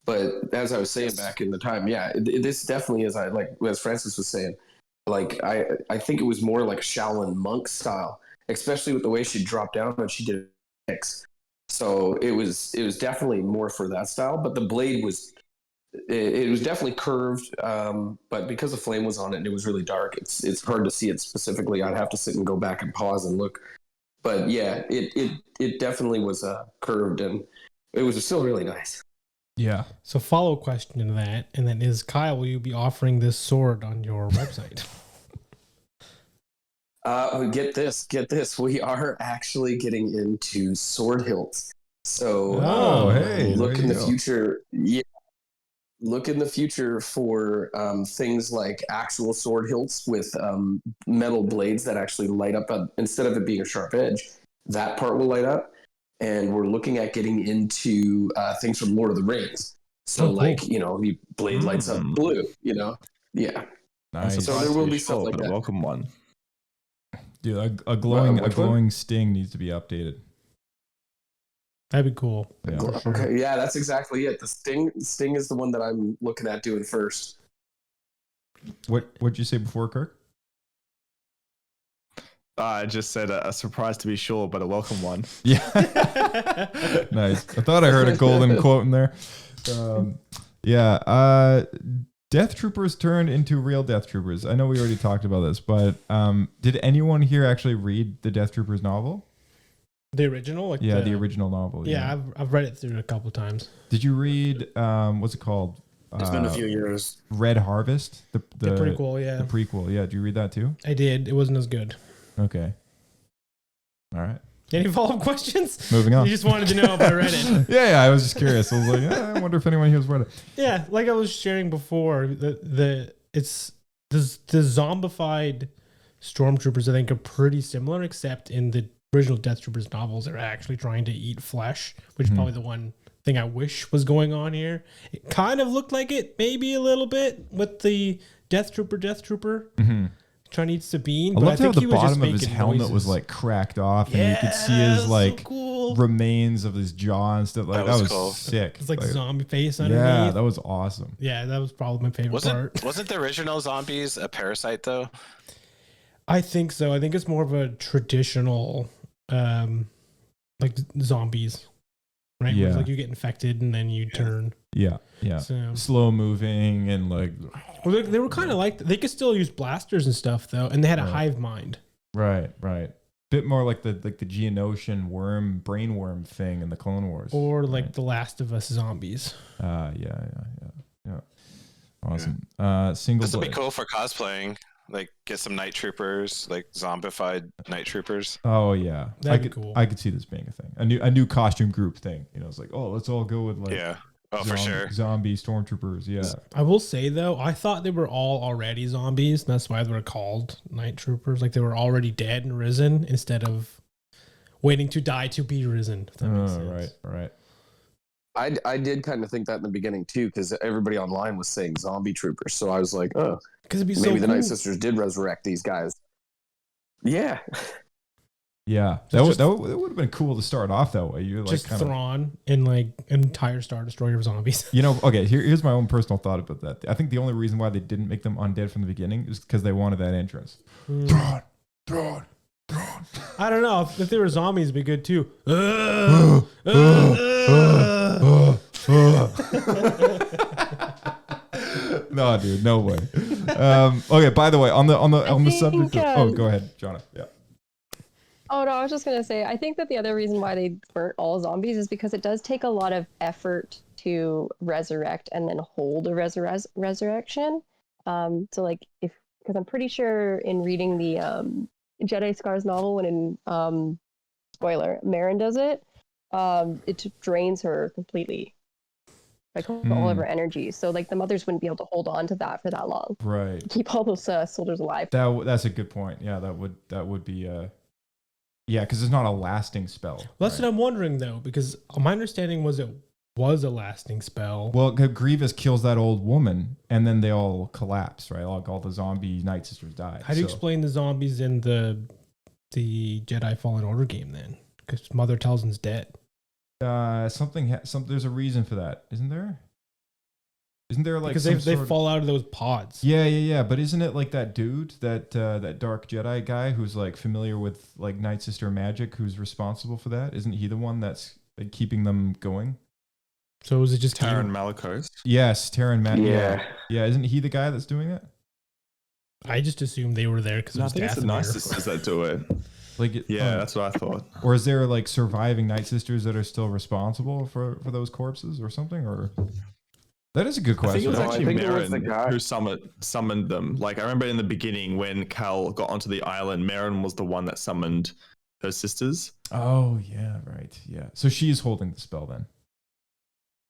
But as I was saying back in the time, yeah, this definitely is, as Francis was saying, like I think it was more like a Shaolin monk style, especially with the way she dropped down and she did X. So it was definitely more for that style. But the blade was definitely curved, but because the flame was on it and it was really dark, it's hard to see it specifically. I'd have to sit and go back and pause and look. But yeah, it definitely was curved, and it was still really nice. Yeah. So follow question to that, and then is Kyle, will you be offering this sword on your website? Get this. We are actually getting into sword hilts. So hey, look in the future. Yeah. look in the future for things like actual sword hilts with metal blades that actually light up instead of it being a sharp edge. That part will light up, and we're looking at getting into things from Lord of the Rings. So, like, the blade lights up blue. Yeah. Nice. So there will be stuff like that. Welcome one. Dude, a glowing sting needs to be updated. That'd be cool. Yeah, Okay, yeah, that's exactly it. The sting is the one that I'm looking at doing first. What'd you say before, Kirk? I just said a surprise to be sure, but a welcome one. Yeah. Nice. I thought I heard a golden quote in there. Death Troopers turned into real Death Troopers. I know we already talked about this, but did anyone here actually read the Death Troopers novel? The original? The original novel. Yeah, I've read it through a couple of times. Did you read, what's it called? It's been a few years. Red Harvest? The prequel, yeah. The prequel, yeah. Did you read that too? I did. It wasn't as good. Okay. All right. Any follow-up questions? Moving on. You just wanted to know if I read it. Yeah, I was just curious. I was like, I wonder if anyone here has read it. Yeah, like I was sharing before, the zombified stormtroopers I think are pretty similar, except in the original Death Troopers novels they're actually trying to eat flesh, which is probably the one thing I wish was going on here. It kind of looked like it, maybe a little bit, with the Death Trooper trying to eat Sabine. I loved how think the bottom of his helmet was like cracked off, and you could see his like remains of his jaw and stuff. Like that was cool. sick. It's like zombie face underneath. Yeah, that was awesome. Yeah, that was probably my favorite part. Wasn't the original zombies a parasite though? I think so. I think it's more of a traditional, like zombies, right? Where it's like you get infected and then you turn. Yeah. So, slow moving and like. Well, they were kind of like they could still use blasters and stuff though, and they had a hive mind. Right. Bit more like the Geonosian brain worm thing in the Clone Wars, or like the Last of Us zombies. Yeah. Awesome. Single. This would be cool for cosplaying. Like get some night troopers, like zombified night troopers. Oh yeah, that'd be cool. I could see this being a thing, a new costume group thing. It's like, oh, let's all go with like for sure zombie stormtroopers. Yeah. I will say though, I thought they were all already zombies. And that's why they were called night troopers. Like they were already dead and risen instead of waiting to die to be risen. If that makes sense. Right. I did kind of think that in the beginning too, because everybody online was saying zombie troopers. So I was like, oh, maybe the Night Sisters did resurrect these guys. Yeah. Yeah, that would have been cool to start off that way. You like just Thrawn in like an entire Star Destroyer of zombies. Okay. Here's my own personal thought about that. I think the only reason why they didn't make them undead from the beginning is because they wanted that entrance. Thrawn. I don't know if they were zombies, it'd be good too. No, dude, no way. Okay. By the way, on the subject. Go ahead, Shawna. Yeah. Oh no, I was just gonna say, I think that the other reason why they weren't all zombies is because it does take a lot of effort to resurrect and then hold a resurrection. So like because I'm pretty sure in reading the Jedi Scars novel, when spoiler, Marin does it, it drains her completely. Like all of her energy. So like the mothers wouldn't be able to hold on to that for that long. Right. Keep all those soldiers alive. That's a good point. Yeah, that would be because it's not a lasting spell. Well, that's what I'm wondering though, because my understanding was it was a lasting spell. Well, Grievous kills that old woman, and then they all collapse, right? Like all the zombie Night Sisters die. How do you explain the zombies in the Jedi Fallen Order game then? Because Mother Talzin's dead. There's a reason for that, isn't there? Isn't there like because they fall out of those pods? Yeah. But isn't it like that dude, that dark Jedi guy who's like familiar with like Night Sister magic, who's responsible for that? Isn't he the one that's like keeping them going? So is it just Taron Malicos? Yes, Taron Malicos. Yeah. Isn't he the guy that's doing that? I just assumed they were there because I think it's the Night Sisters that do it. That's what I thought. Or is there like surviving Night Sisters that are still responsible for those corpses or something? Or that is a good question. I think it was actually Marin who summoned them. Like I remember in the beginning when Cal got onto the island, Marin was the one that summoned her sisters. Oh yeah, right. Yeah. So she's holding the spell then.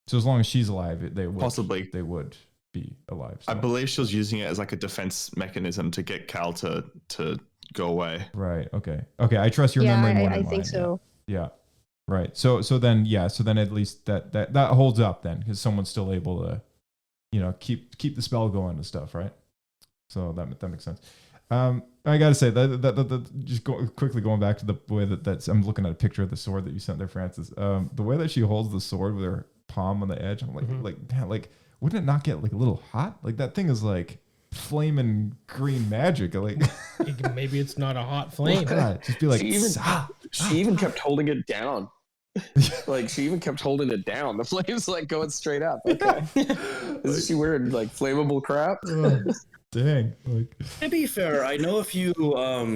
So as long as she's alive, they would Possibly. they would be alive. I so. believe she was using it as like a defense mechanism to get Cal to go away. Right. Okay. I trust your memory more than I mine. think so. Yeah. Right. So then at least that holds up then, because someone's still able to, keep the spell going and stuff, right? So that makes sense. I gotta say that just quickly going back to the way that's I'm looking at a picture of the sword that you sent there, Francis. The way that she holds the sword with her palm on the edge, I'm like, man, like, wouldn't it not get like a little hot? Like that thing is like flaming green magic. Like maybe it's not a hot flame. God, just be like, she even kept holding it down. Like she even kept holding it down. The flame's like going straight up. Okay, is she wearing like flammable crap? Dang. Like, to be fair, I know a few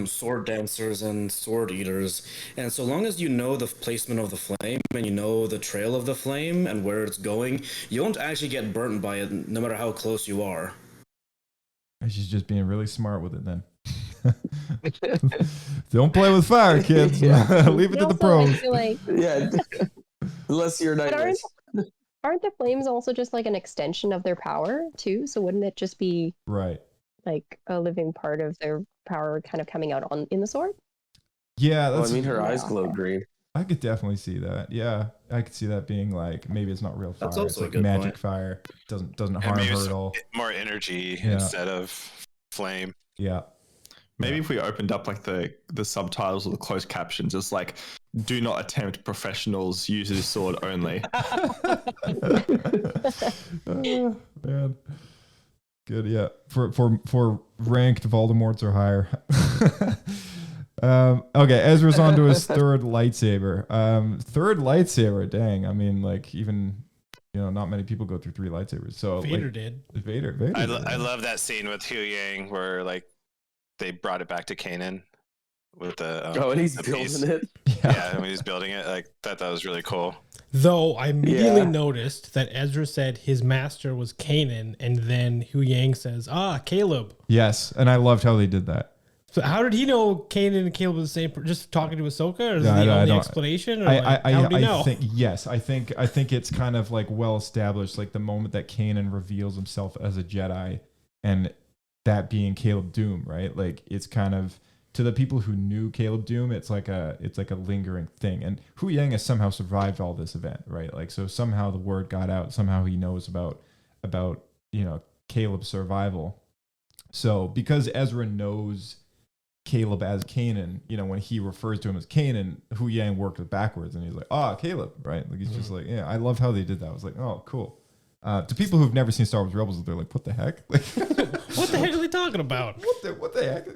sword dancers and sword eaters, and so long as you know the placement of the flame and you know the trail of the flame and where it's going, you won't actually get burnt by it, no matter how close you are. she's just being really smart with it then. Don't play with fire, kids. Leave it to the pros. I feel like, unless you're not. Aren't the flames also just like an extension of their power too? So wouldn't it just be right, like a living part of their power kind of coming out in the sword? Yeah, that's, her eyes glow green. I could definitely see that. Yeah, I could see that being like, maybe it's not real fire. That's also it's like a good magic point. Fire. Doesn't harm her at all. More energy instead of flame. Yeah. Maybe if we opened up like the subtitles or the closed captions, it's like, do not attempt, professionals use this sword only. Oh, man. Good, yeah. For ranked Voldemorts or higher. Okay, Ezra's on to his third lightsaber. Third lightsaber, dang. I mean, like, even, not many people go through 3 lightsabers. So Vader did. Vader I did. love that scene with Hu Yang where, like, they brought it back to Kanan with the and he's the building piece. it. Yeah, when he's building it, like that was really cool. Though I immediately noticed that Ezra said his master was Kanan, and then Hu Yang says, Caleb. Yes, and I loved how they did that. So how did he know Kanan and Caleb were the same? Just talking to Ahsoka, or is No, it the I only don't- explanation? Or how did he know? I think it's kind of like well established, like the moment that Kanan reveals himself as a Jedi, and that being Caleb Doom, right? Like it's kind of, to the people who knew Caleb Doom, it's like a lingering thing. And Hu Yang has somehow survived all this event, right? Like, so somehow the word got out. Somehow he knows about Caleb's survival. So because Ezra knows Caleb as Kanan, when he refers to him as Kanan, Hu Yang worked it backwards, and he's like, Caleb, right? Like he's just like, I love how they did that. I was like, oh, cool. To people who've never seen Star Wars Rebels, they're like, what the heck? Like, what the heck are they talking about? What the heck?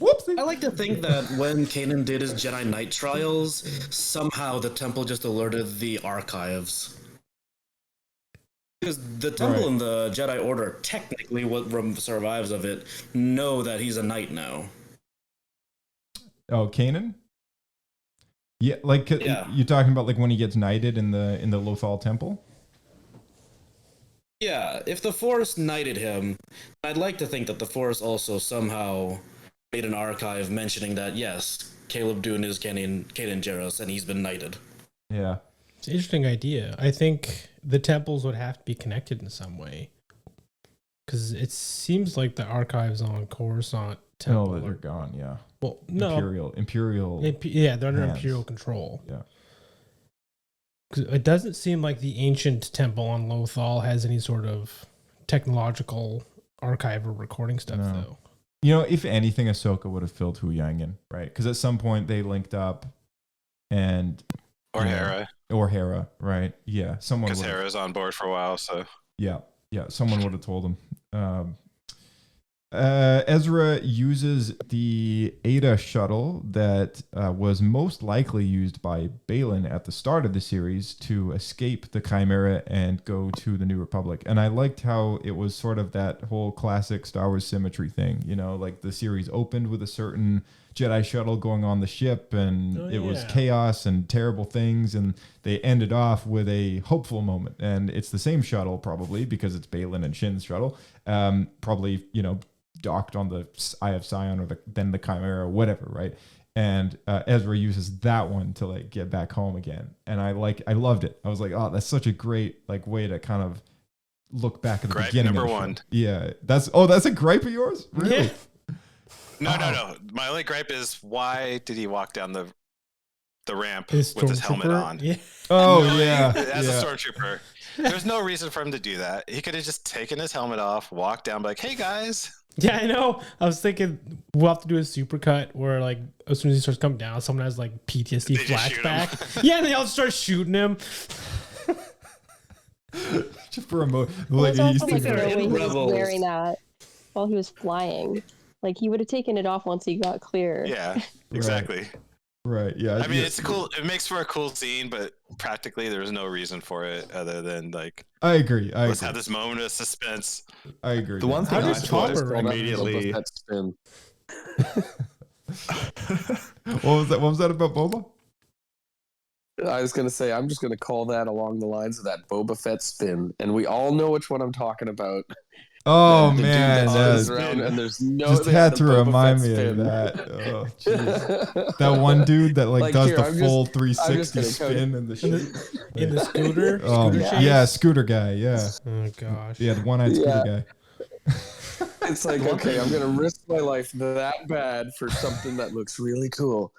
Whoops. I like to think that when Kanan did his Jedi Knight trials, somehow the temple just alerted the archives. Because the temple and the Jedi Order, technically what survives of it, know that he's a knight now. Oh, Kanan? Yeah, like you're talking about like when he gets knighted in the Lothal Temple? Yeah, if the Force knighted him, I'd like to think that the Force also somehow made an archive mentioning that, yes, Caleb Dune is Kanan Jarrus, and he's been knighted. Yeah. It's an interesting idea. I think the temples would have to be connected in some way. Because it seems like the archives on Coruscant Temple. No, they're gone, yeah. Well, no. Imperial. Yeah, they're under hands. Imperial control. Yeah. Because it doesn't seem like the ancient temple on Lothal has any sort of technological archive or recording stuff, though. If anything, Ahsoka would have filled Hu Yang in, right? Because at some point they linked up, and Hera, right? Yeah, someone. Because Hera's on board for a while, so yeah, someone would have told him. Ezra uses the Ada shuttle that was most likely used by Baylan at the start of the series to escape the Chimera and go to the New Republic. And I liked how it was sort of that whole classic Star Wars symmetry thing. Like the series opened with a certain Jedi shuttle going on the ship, and it was chaos and terrible things, and they ended off with a hopeful moment. And it's the same shuttle, probably, because it's Baylan and Shin's shuttle. Probably, docked on the Eye of Sion or then the Chimera or whatever, right? and Ezra uses that one to like get back home again, and I loved it. I was like, oh, that's such a great like way to kind of look back at the Gripe beginning. number of the show. one. Yeah, that's a gripe of yours, really? Yeah. No. My only gripe is why did he walk down the ramp His with his helmet stormtrooper? on? Yeah. Oh No, yeah, as yeah. a stormtrooper, there's no reason for him to do that. He could have just taken his helmet off, walked down, be like, "Hey guys." Yeah, I know. I was thinking we'll have to do a supercut where, like, as soon as he starts coming down, someone has like PTSD They just shoot flashback. Yeah, and they all start shooting him. Just for a moment, Well, like it's also he's the thinking, way he was Rebels. wearing that while he was flying. Like he would have taken it off once he got clear. Yeah, exactly. right? Yeah, I mean, yeah. it's cool. It makes for a cool scene, but practically there's no reason for it other than like, I agree. let's have this moment of suspense. I agree. The one thing How I does thought Chopper rank? immediately. That spin. What was that about Boba? I was gonna say I'm just gonna call that along the lines of that Boba Fett spin, and we all know which one I'm talking about. Oh The dude man, that that spins around and there's no. just they had have to the Boba remind Fett me spin. of that. Oh, jeez. That one dude that like does here, the I'm just- full I'm 360 just gonna spin and the shit. In the scooter? Oh Scooter chase? yeah, scooter guy. Yeah, Oh gosh. yeah, the one-eyed scooter Yeah. guy. It's like, okay, I'm gonna risk my life that bad for something that looks really cool.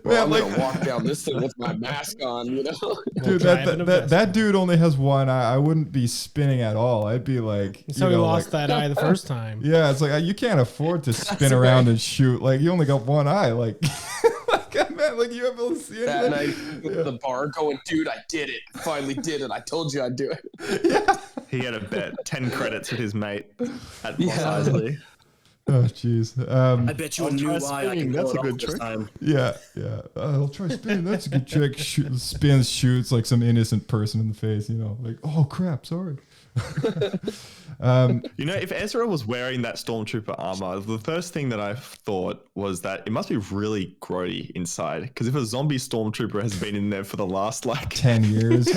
Well, I'm gonna walk down this thing with my mask on, you know. Dude, that dude only has one eye. I wouldn't be spinning at all. I'd be like, So he lost that eye the first time. Yeah, it's like you can't afford to spin around and shoot. Like you only got one eye. Like, man, like you able to see That night anything? with the bar going, dude, I did it. I finally did it. I told you I'd do it. He had a bet 10 credits with his mate at Yeah. Mos Eisley. Oh jeez. I bet you a new eye I can That's pull a it good off this trick. time. Yeah. I'll try spinning. That's a good trick. Spins, shoots like some innocent person in the face. You know, like, oh crap, sorry. You know, if Ezra was wearing that stormtrooper armor, the first thing that I thought was that it must be really grody inside. Because if a zombie stormtrooper has been in there for the last like 10 years,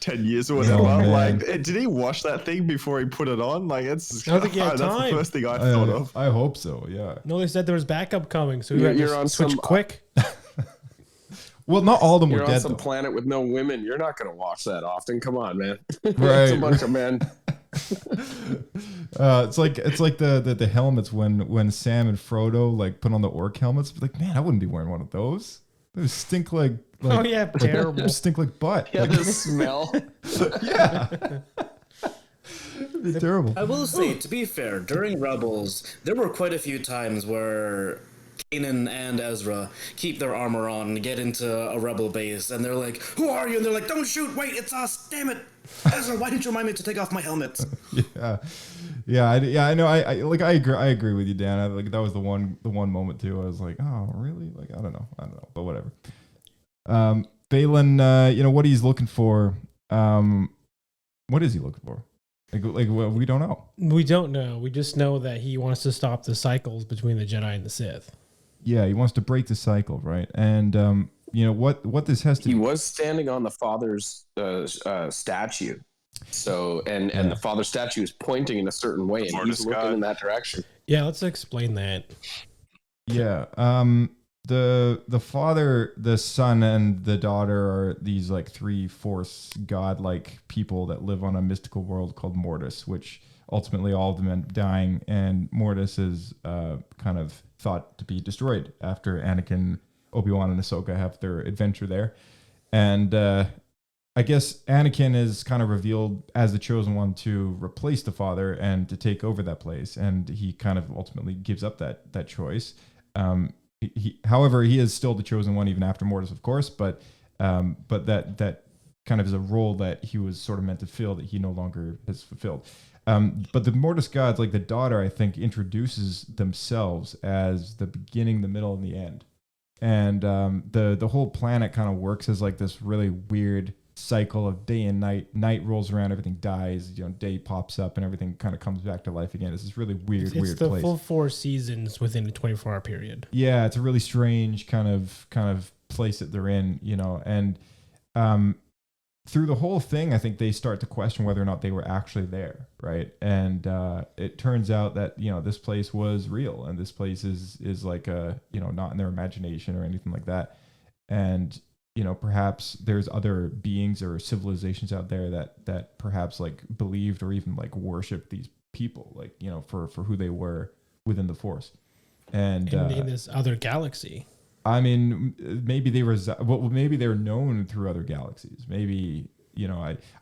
10 years or whatever, man. like, did he wash that thing before he put it on? Like, it's I don't think he had that's the time. first thing I thought of. I hope so. Yeah. No, they said there was backup coming, so we You're- had you're to on switch some- quick. Well, not all of them You're were on dead some though. planet with no women. You're not gonna watch that often. Come on, man. Right. It's a bunch of men. It's like the helmets when Sam and Frodo like put on the orc helmets. Like, man, I wouldn't be wearing one of those. Those stink like Oh yeah, terrible. stink like butt. Yeah, Like, the smell. yeah. It'd be terrible. I will say, to be fair, during Rebels, there were quite a few times where Kanan and Ezra keep their armor on and get into a rebel base, and they're like, "Who are you?" And they're like, "Don't shoot! Wait, it's us! Damn it, Ezra! Why didn't you remind me to take off my helmet?" I know. I agree with you, Dan. Like that was the one moment too. I was like, oh, really? Like I don't know, but whatever. Baylan, what he's looking for. What is he looking for? Like well, we don't know. We don't know. We just know that he wants to stop the cycles between the Jedi and the Sith. Yeah, he wants to break the cycle, right? And what this has to. He was standing on the father's statue, so and the father's statue is pointing in a certain way, and Mortis he's looking God. in that direction. Yeah, let's explain that. Yeah. The father, the son, and the daughter are these like three Force godlike people that live on a mystical world called Mortis, which ultimately all of them end up dying, and Mortis is kind of thought to be destroyed after Anakin, Obi-Wan, and Ahsoka have their adventure there. And I guess Anakin is kind of revealed as the chosen one to replace the father and to take over that place, and he kind of ultimately gives up that choice. However, he is still the chosen one even after Mortis, of course, but that kind of is a role that he was sort of meant to fill that he no longer has fulfilled. But the Mortis gods, like the daughter, I think, introduces themselves as the beginning, the middle, and the end. And the whole planet kind of works as like this really weird cycle of day and night. Night rolls around, everything dies. Day pops up, and everything kind of comes back to life again. It's this really weird It's the place. full 4 seasons within a 24-hour period. Yeah, it's a really strange kind of place that they're in, and through the whole thing, I think they start to question whether or not they were actually there, right? And it turns out that this place was real, and this place is like not in their imagination or anything like that. And perhaps there's other beings or civilizations out there that perhaps like believed or even like worshipped these people, like for who they were within the Force. And in this other galaxy. I mean, maybe maybe they're known through other galaxies. Maybe,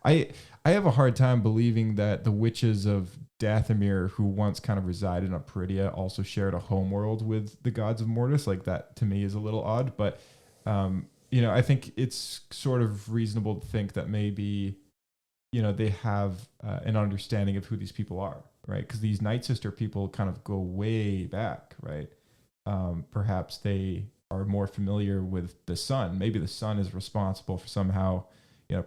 I have a hard time believing that the witches of Dathomir, who once kind of resided on Peridia, also shared a homeworld with the gods of Mortis. Like, that to me is a little odd, but I think it's sort of reasonable to think that maybe they have an understanding of who these people are, right? Because these Night Sister people kind of go way back, right? Perhaps they are more familiar with the sun. Maybe the sun is responsible for somehow,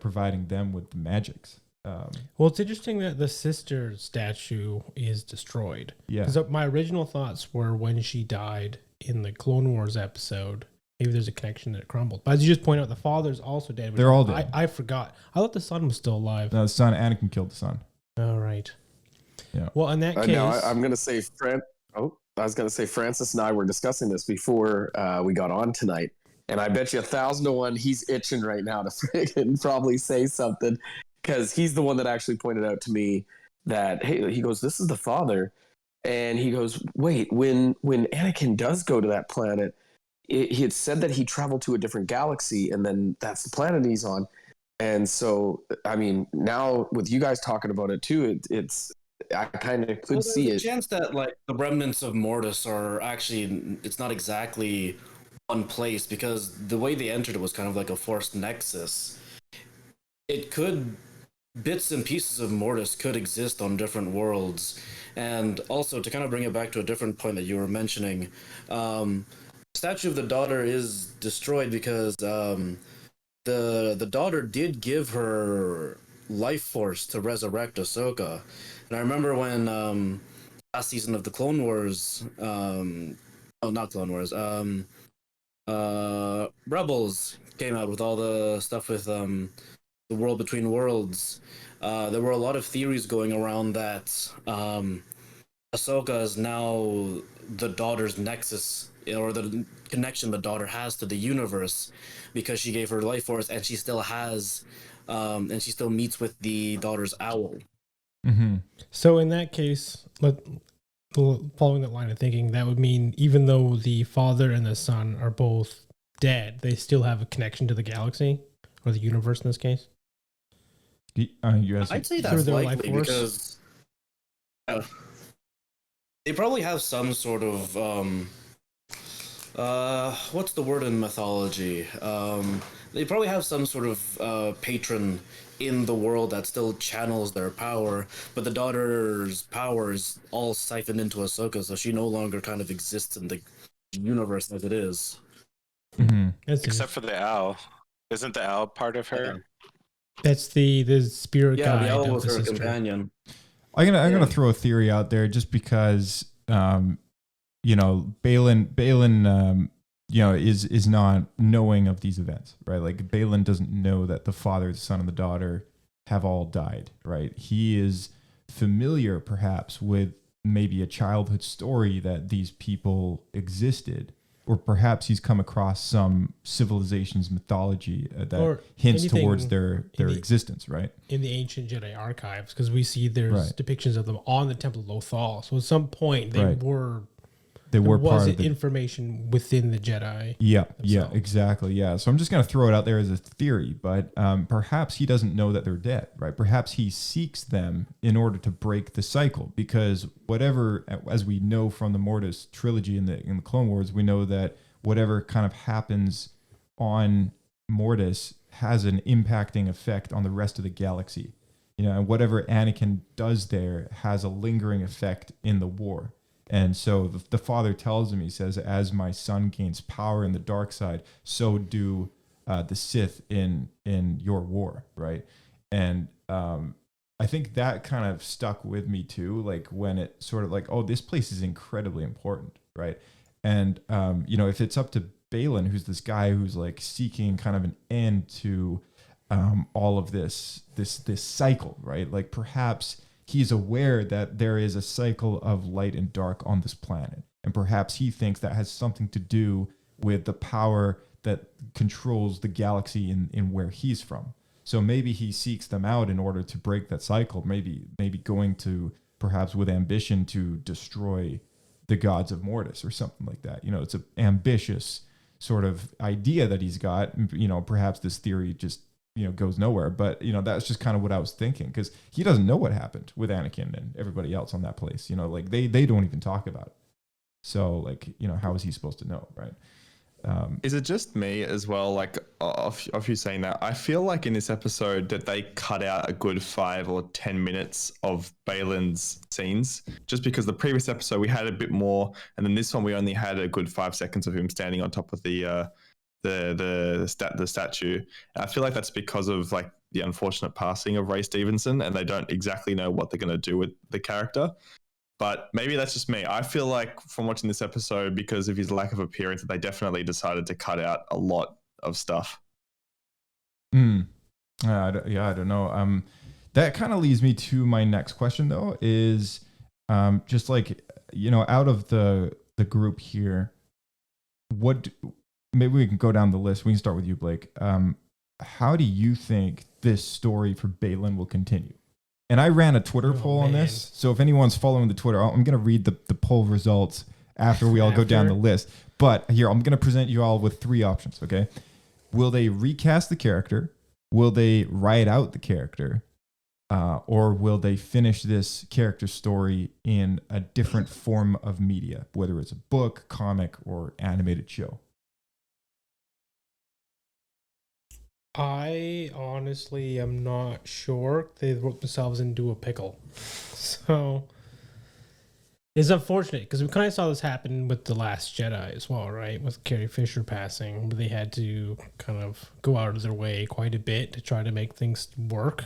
providing them with the magics. Well, it's interesting that the sister statue is destroyed. Yeah. Because my original thoughts were when she died in the Clone Wars episode, maybe there's a connection that it crumbled. But as you just point out, the father's also dead. They're all dead. I forgot. I thought the son was still alive. No, the son, Anakin killed the son. All right. Yeah. Well, in that case... Now, I'm going to say... I was going to say Francis and I were discussing this before we got on tonight, and I bet you 1,000 to 1 he's itching right now to friggin' probably say something, because he's the one that actually pointed out to me that, hey, he goes, this is the father, and he goes, wait, when Anakin does go to that planet, he had said that he traveled to a different galaxy, and then that's the planet he's on. And so, I mean, now with you guys talking about it too, it's I kind of could see it. There's a chance that like the remnants of Mortis are actually, it's not exactly one place, because the way they entered it was kind of like a forced nexus. It could, bits and pieces of Mortis could exist on different worlds. And also, to kind of bring it back to a different point that you were mentioning, Statue of the Daughter is destroyed because the daughter did give her life force to resurrect Ahsoka. And I remember when last season of the Clone Wars, not Clone Wars, Rebels came out with all the stuff with the World Between Worlds. There were a lot of theories going around that Ahsoka is now the daughter's nexus, or the connection the daughter has to the universe, because she gave her life force, and she still has, and she still meets with the daughter's owl. Mm-hmm. So in that case, following that line of thinking, that would mean even though the father and the son are both dead, they still have a connection to the galaxy, or the universe in this case? I'd say that's likely, because they probably have some sort of what's the word in mythology? They probably have some sort of patron in the world that still channels their power, but the daughter's power is all siphoned into Ahsoka, so she no longer kind of exists in the universe as it is. Mm-hmm. Except for the owl. Isn't the owl part of her? That's the spirit guide. The owl of was the her sister. companion. I'm gonna throw a theory out there, just because Baylan is not knowing of these events, right? Like, Baylan doesn't know that the father, the son, and the daughter have all died, right? He is familiar perhaps with maybe a childhood story that these people existed, or perhaps he's come across some civilization's mythology that hints towards their existence, right? In the ancient Jedi archives, because we see there's depictions of them on the Temple of Lothal. So at some point there was part of the information within the Jedi. Yeah, exactly. Yeah. So I'm just going to throw it out there as a theory, but perhaps he doesn't know that they're dead, right? Perhaps he seeks them in order to break the cycle, because whatever, as we know from the Mortis trilogy in the Clone Wars, we know that whatever kind of happens on Mortis has an impacting effect on the rest of the galaxy. And whatever Anakin does there has a lingering effect in the war. And so the father tells him, he says, as my son gains power in the dark side, so do the Sith in your war, right? And I think that kind of stuck with me too, like when it sort of like, oh, this place is incredibly important, right? And, if it's up to Baylan, who's this guy who's like seeking kind of an end to all of this cycle, right? Like perhaps he's aware that there is a cycle of light and dark on this planet, and perhaps he thinks that has something to do with the power that controls the galaxy in where he's from. So maybe he seeks them out in order to break that cycle. Maybe going to perhaps with ambition to destroy the gods of Mortis or something like that. You know, it's an ambitious sort of idea that he's got. You know, perhaps this theory just, you know, goes nowhere. But, you know, that's just kind of what I was thinking, because he doesn't know what happened with Anakin and everybody else on that place. You know, like they don't even talk about it. So, like, you know, how is he supposed to know, right? Is it just me as well? Like, of you saying that, I feel like in this episode that they cut out a good 5 or 10 minutes of Baylan's scenes, just because the previous episode we had a bit more, and then this one we only had a good 5 seconds of him standing on top of the statue. And I feel like that's because of like the unfortunate passing of Ray Stevenson, and they don't exactly know what they're going to do with the character. But maybe that's just me. I feel like from watching this episode, because of his lack of appearance, that they definitely decided to cut out a lot of stuff. I don't know. That kind of leads me to my next question, though, is just like, you know, out of the group here, maybe we can go down the list. We can start with you, Blake. How do you think this story for Baylan will continue? And I ran a Twitter poll on this. So if anyone's following the Twitter, I'm going to read the poll results after we all go down the list. But here, I'm going to present you all with 3 options, okay? Will they recast the character? Will they write out the character? Or will they finish this character story in a different form of media, whether it's a book, comic, or animated show? I honestly am not sure. They wrote themselves into a pickle. So it's unfortunate, because we kind of saw this happen with The Last Jedi as well, right? With Carrie Fisher passing, they had to kind of go out of their way quite a bit to try to make things work.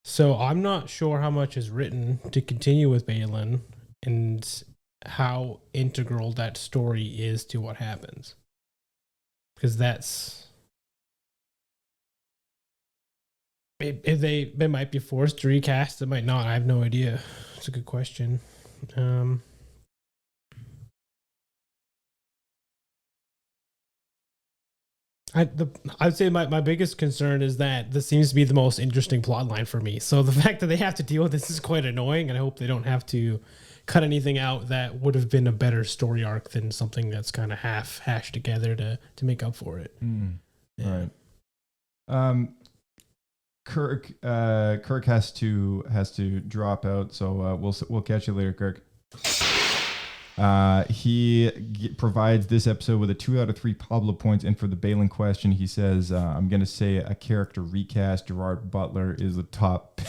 So I'm not sure how much is written to continue with Baylan and how integral that story is to what happens. Because that's... If they might be forced to recast, it might not. I have no idea. It's a good question. I'd say my biggest concern is that this seems to be the most interesting plot line for me. So the fact that they have to deal with this is quite annoying, and I hope they don't have to cut anything out that would have been a better story arc than something that's kind of half hashed together to make up for it. Yeah. Right. Kirk has to drop out, so we'll catch you later, Kirk. He provides this episode with a 2 out of 3 Pablo points, and for the Baylan question, he says, "I'm gonna say a character recast. Gerard Butler is the top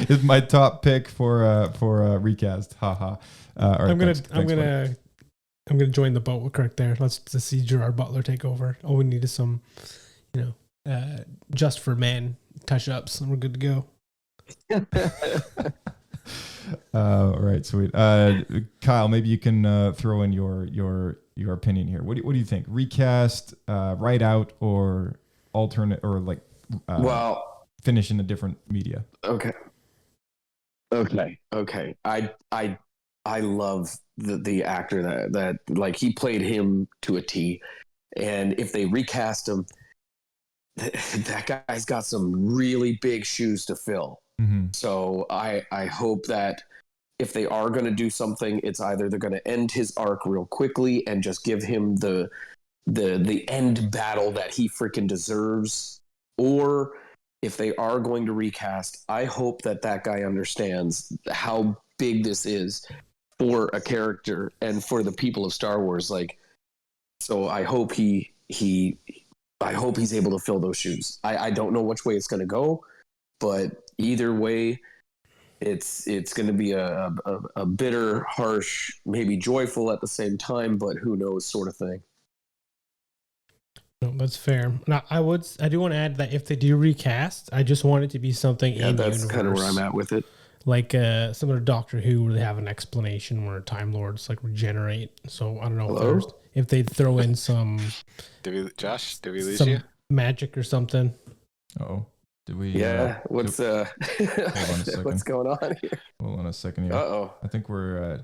is my top pick for recast." Haha. I'm gonna join the boat with Kirk there. Let's see Gerard Butler take over. All we need is some, you know, just for men touch-ups, and we're good to go. All right, sweet. Kyle, maybe you can throw in your opinion here. What do you think? Recast, write out, or alternate, or like finish in a different media? Okay. I love the actor that like, he played him to a T, and if they recast him, that guy's got some really big shoes to fill. Mm-hmm. So I hope that if they are going to do something, it's either they're going to end his arc real quickly and just give him the end battle that he freaking deserves, or if they are going to recast, I hope that guy understands how big this is for a character and for the people of Star Wars. Like, so I hope he's able to fill those shoes. I don't know which way it's going to go, but either way, it's going to be a bitter, harsh, maybe joyful at the same time, but who knows sort of thing. No, that's fair. Now, I do want to add that if they do recast, I just want it to be something in the universe. That's kind of where I'm at with it. Like similar to Doctor Who, where they have an explanation where Time Lords like regenerate. So I don't know if they throw in some. Josh, did we lose you? magic or something. Oh, did we? Yeah. What's hold on a second. what's going on here? Hold on a second here. Uh-oh. I think we're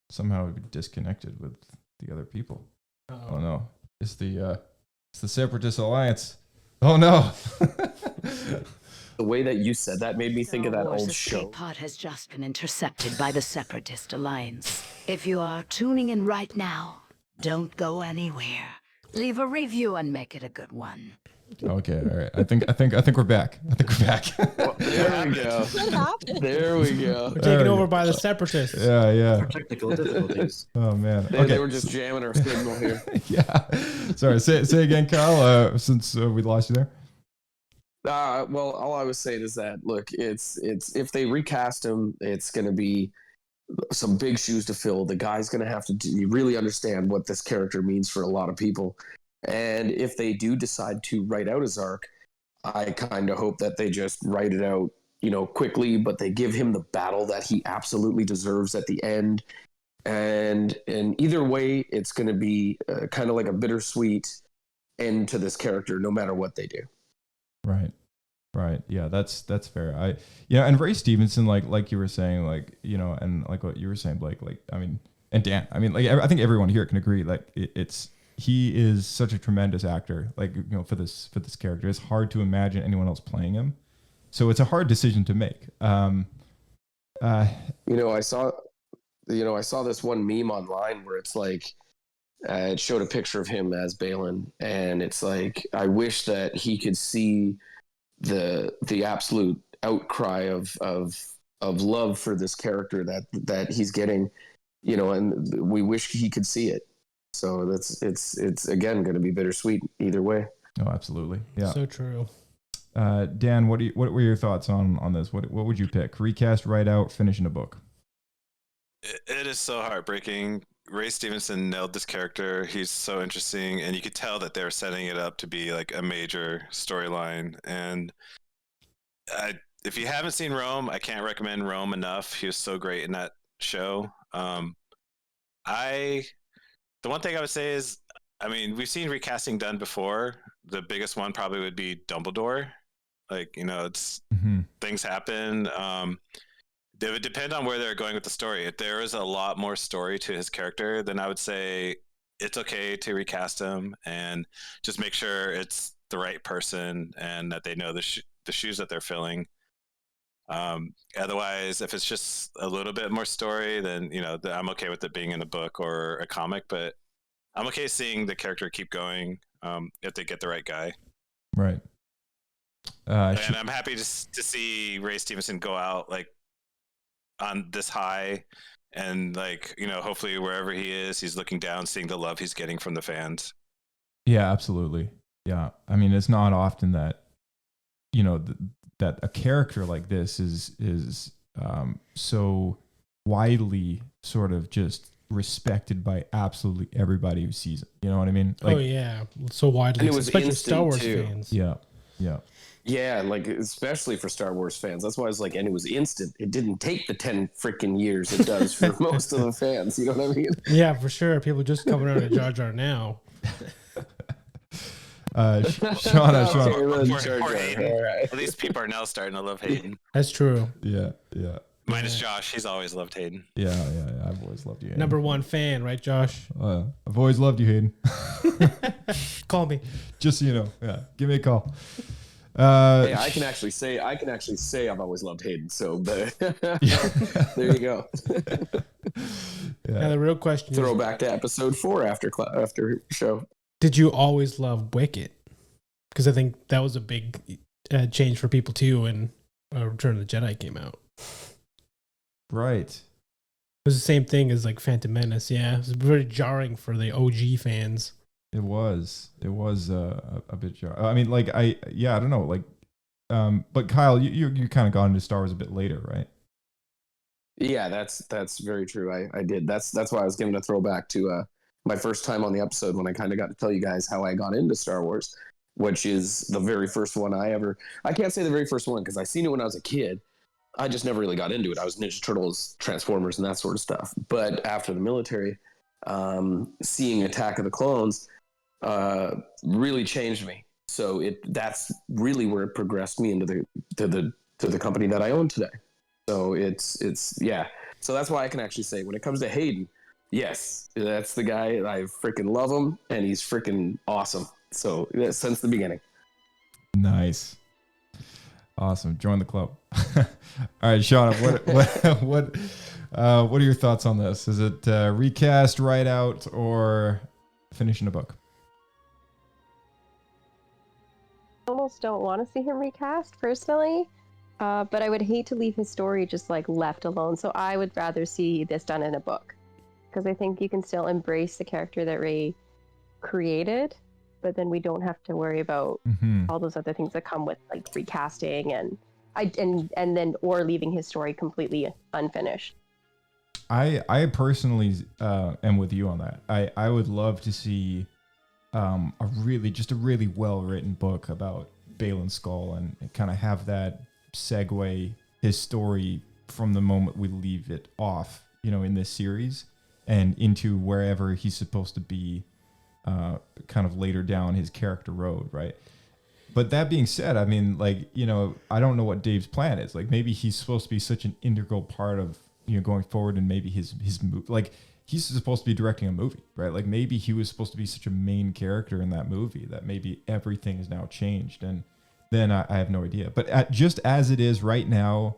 somehow disconnected with the other people. Oh no, it's the Separatist Alliance. Oh no. The way that you said that made me think of that Wars old escape show. pod has just been intercepted by the Separatist Alliance. If you are tuning in right now, don't go anywhere. Leave a review and make it a good one. Okay, all right. I think we're back. Well, there we go. There we go. We're taken over by the Separatists. Yeah. Technical difficulties. Oh man. They were just jamming our signal here. Yeah. Sorry. Say again, Kyle. Since we lost you there. Well, all I was saying is that look, it's if they recast him, it's going to be some big shoes to fill. The guy's going to have to really understand what this character means for a lot of people. And if they do decide to write out his arc, I kind of hope that they just write it out, quickly, but they give him the battle that he absolutely deserves at the end. And either way, it's going to be kind of like a bittersweet end to this character, no matter what they do. Right. Yeah, that's fair. And Ray Stevenson, like you were saying, and like what you were saying, Blake, and Dan, I think everyone here can agree, he is such a tremendous actor, for this character. It's hard to imagine anyone else playing him. So it's a hard decision to make. I saw this one meme online where it's it showed a picture of him as Baylan, and it's I wish that he could see the absolute outcry of love for this character that he's getting, and we wish he could see it. So it's again going to be bittersweet either way. Oh, absolutely. Yeah. So true. Dan, what were your thoughts on this? What would you pick? Recast, write out, finish in a book? It is so heartbreaking. Ray Stevenson nailed this character. He's so interesting, and you could tell that they were setting it up to be a major storyline. And if you haven't seen Rome, I can't recommend Rome enough. He was so great in that show. The one thing I would say is, we've seen recasting done before. The biggest one probably would be Dumbledore. It's things happen. It would depend on where they're going with the story. If there is a lot more story to his character, then I would say it's okay to recast him and just make sure it's the right person and that they know the shoes that they're filling. Otherwise, if it's just a little bit more story, then I'm okay with it being in a book or a comic. But I'm okay seeing the character keep going if they get the right guy. Right. And I'm happy to see Ray Stevenson go out on this high, and hopefully wherever he is, he's looking down, seeing the love he's getting from the fans. Yeah, absolutely. Yeah, it's not often that that a character like this is so widely sort of just respected by absolutely everybody who sees it. You know what I mean? Oh yeah, so widely, and it was especially Star Wars too. fans. Yeah. Yeah, especially for Star Wars fans. That's why it's and it was instant. It didn't take the 10 freaking years it does for most of the fans. You know what I mean? Yeah, for sure. People just coming out of Jar Jar now. Shawna. At least people are now starting to love Hayden. That's true. Yeah. Minus Josh, he's always loved Hayden. Yeah. I've always loved you, Hayden. Number one fan, right, Josh? I've always loved you, Hayden. Call me. Just so you know. Yeah. Give me a call. Hey, I can actually say I've always loved Hayden. So there you go. Now the real question Throw back to episode 4 after show. Did you always love Wicket? Because I think that was a big change for people too when Return of the Jedi came out. Right. It was the same thing as Phantom Menace. Yeah, it was very jarring for the OG fans. It was a bit jarring. I don't know. But Kyle, you kind of got into Star Wars a bit later, right? Yeah, that's very true. I did. That's why I was giving a throwback to my first time on the episode when I kind of got to tell you guys how I got into Star Wars, which is the very first one I can't say the very first one because I seen it when I was a kid. I just never really got into it. I was Ninja Turtles, Transformers, and that sort of stuff. But after the military, seeing Attack of the Clones really changed me. So that's really where it progressed me into the company that I own today. So it's yeah. So that's why I can actually say when it comes to Hayden, yes, that's the guy. I freaking love him, and he's freaking awesome. So since the beginning. Nice. Awesome. Join the club. All right, Shawna, what are your thoughts on this? Is it recast, write out, or finishing a book? I almost don't want to see him recast personally, but I would hate to leave his story just like left alone. So I would rather see this done in a book, because I think you can still embrace the character that Ray created, but then we don't have to worry about all those other things that come with like recasting and then or leaving his story completely unfinished. I personally am with you on that. I would love to see a really well written book about Baylan Skoll and kind of have that segue his story from the moment we leave it off, in this series and into wherever he's supposed to be kind of later down his character road, right? But that being said, I mean, like, I don't know what Dave's plan is. Like, maybe he's supposed to be such an integral part of, going forward, and maybe his move, like, he's supposed to be directing a movie, right? Like, maybe he was supposed to be such a main character in that movie that maybe everything is now changed. And then I have no idea. But just as it is right now,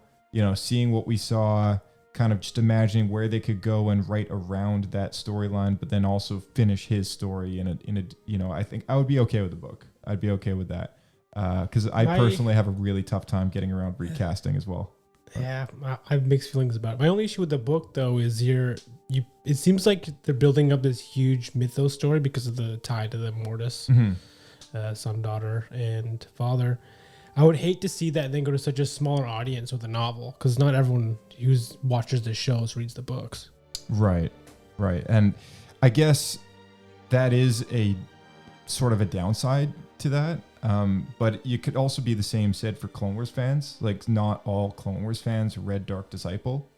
seeing what we saw, kind of just imagining where they could go and write around that storyline, but then also finish his story in a, I think I would be okay with the book. I'd be okay with that. Because I personally have a really tough time getting around recasting as well. Yeah, I have mixed feelings about it. My only issue with the book, though, is it seems like they're building up this huge mythos story because of the tie to the Mortis, son, daughter, and father. I would hate to see that then go to such a smaller audience with a novel, because not everyone who watches the shows reads the books. Right. And I guess that is a sort of a downside to that. But you could also be the same said for Clone Wars fans. Like, not all Clone Wars fans read Dark Disciple,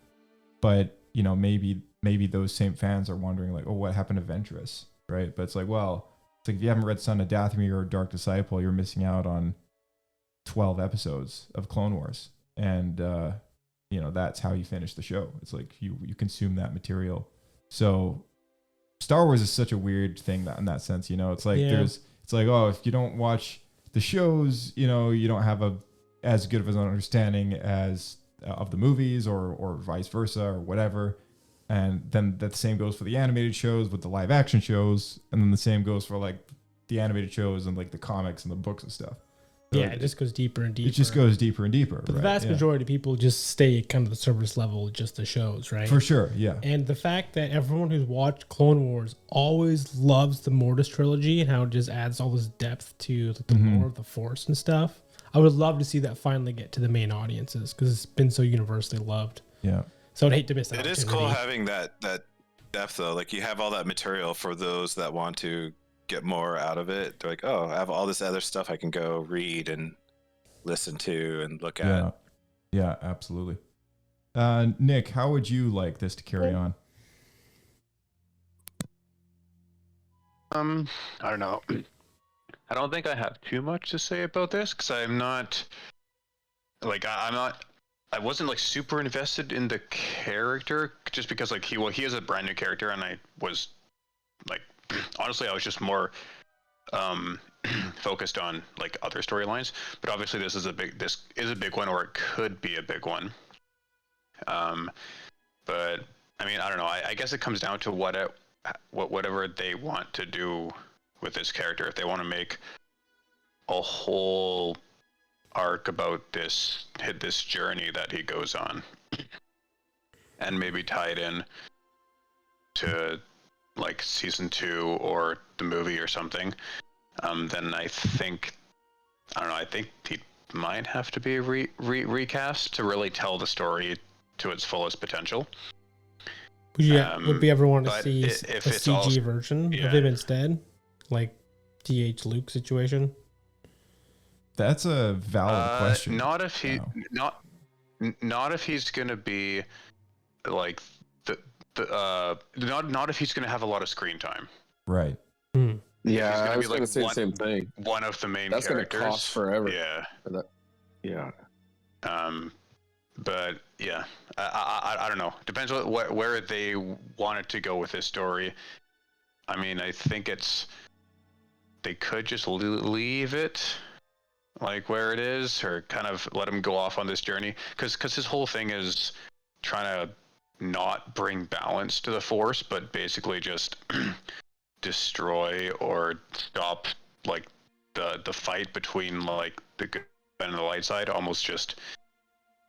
but maybe those same fans are wondering like, oh, what happened to Ventress, right? But it's like, well, it's like if you haven't read Son of Dathomir or Dark Disciple, you're missing out on 12 episodes of Clone Wars, and that's how you finish the show. It's like you consume that material. So Star Wars is such a weird thing in that sense. It's like it's like, oh, if you don't watch the shows, you don't have as good of an understanding as of the movies or vice versa or whatever. And then the same goes for the animated shows with the live action shows, and then the same goes for like the animated shows and like the comics and the books and stuff. So it just goes deeper and deeper. It just goes deeper and deeper. But the vast majority of people just stay kind of the surface level, just the shows, right? For sure, yeah. And the fact that everyone who's watched Clone Wars always loves the Mortis trilogy and how it just adds all this depth to like, the lore of the Force and stuff. I would love to see that finally get to the main audiences because it's been so universally loved. Yeah. So I'd hate to miss that. It is cool having that depth though. Like, you have all that material for those that want to get more out of it. They're like, oh, I have all this other stuff I can go read and listen to and look at. Yeah, absolutely. Nick, how would you like this to carry on? I don't know. I don't think I have too much to say about this because I'm not like I wasn't like super invested in the character just because like he is a brand new character, and I was like honestly I was just more focused on like other storylines. But obviously this is a big one, or it could be a big one. But I mean, I don't know. I guess it comes down to whatever they want to do with this character. If they want to make a whole arc about this journey that he goes on, and maybe tie it in to like season 2 or the movie or something, then I think he might have to be recast to really tell the story to its fullest potential. Would we ever want to see if a it's CG version of him instead, like TH Luke situation? That's a valid question. Not if he's gonna be like not if he's gonna have a lot of screen time. Right. Yeah, He's I gonna was be going like to say one, the same thing. one of the main That's going to characters. cost forever. Yeah. Yeah. But yeah, I don't know. Depends on where they wanted to go with this story. I mean, I think they could just leave it like where it is, or kind of let him go off on this journey, because his whole thing is trying to not bring balance to the Force, but basically just destroy or stop like the fight between like the good and the light side. Almost just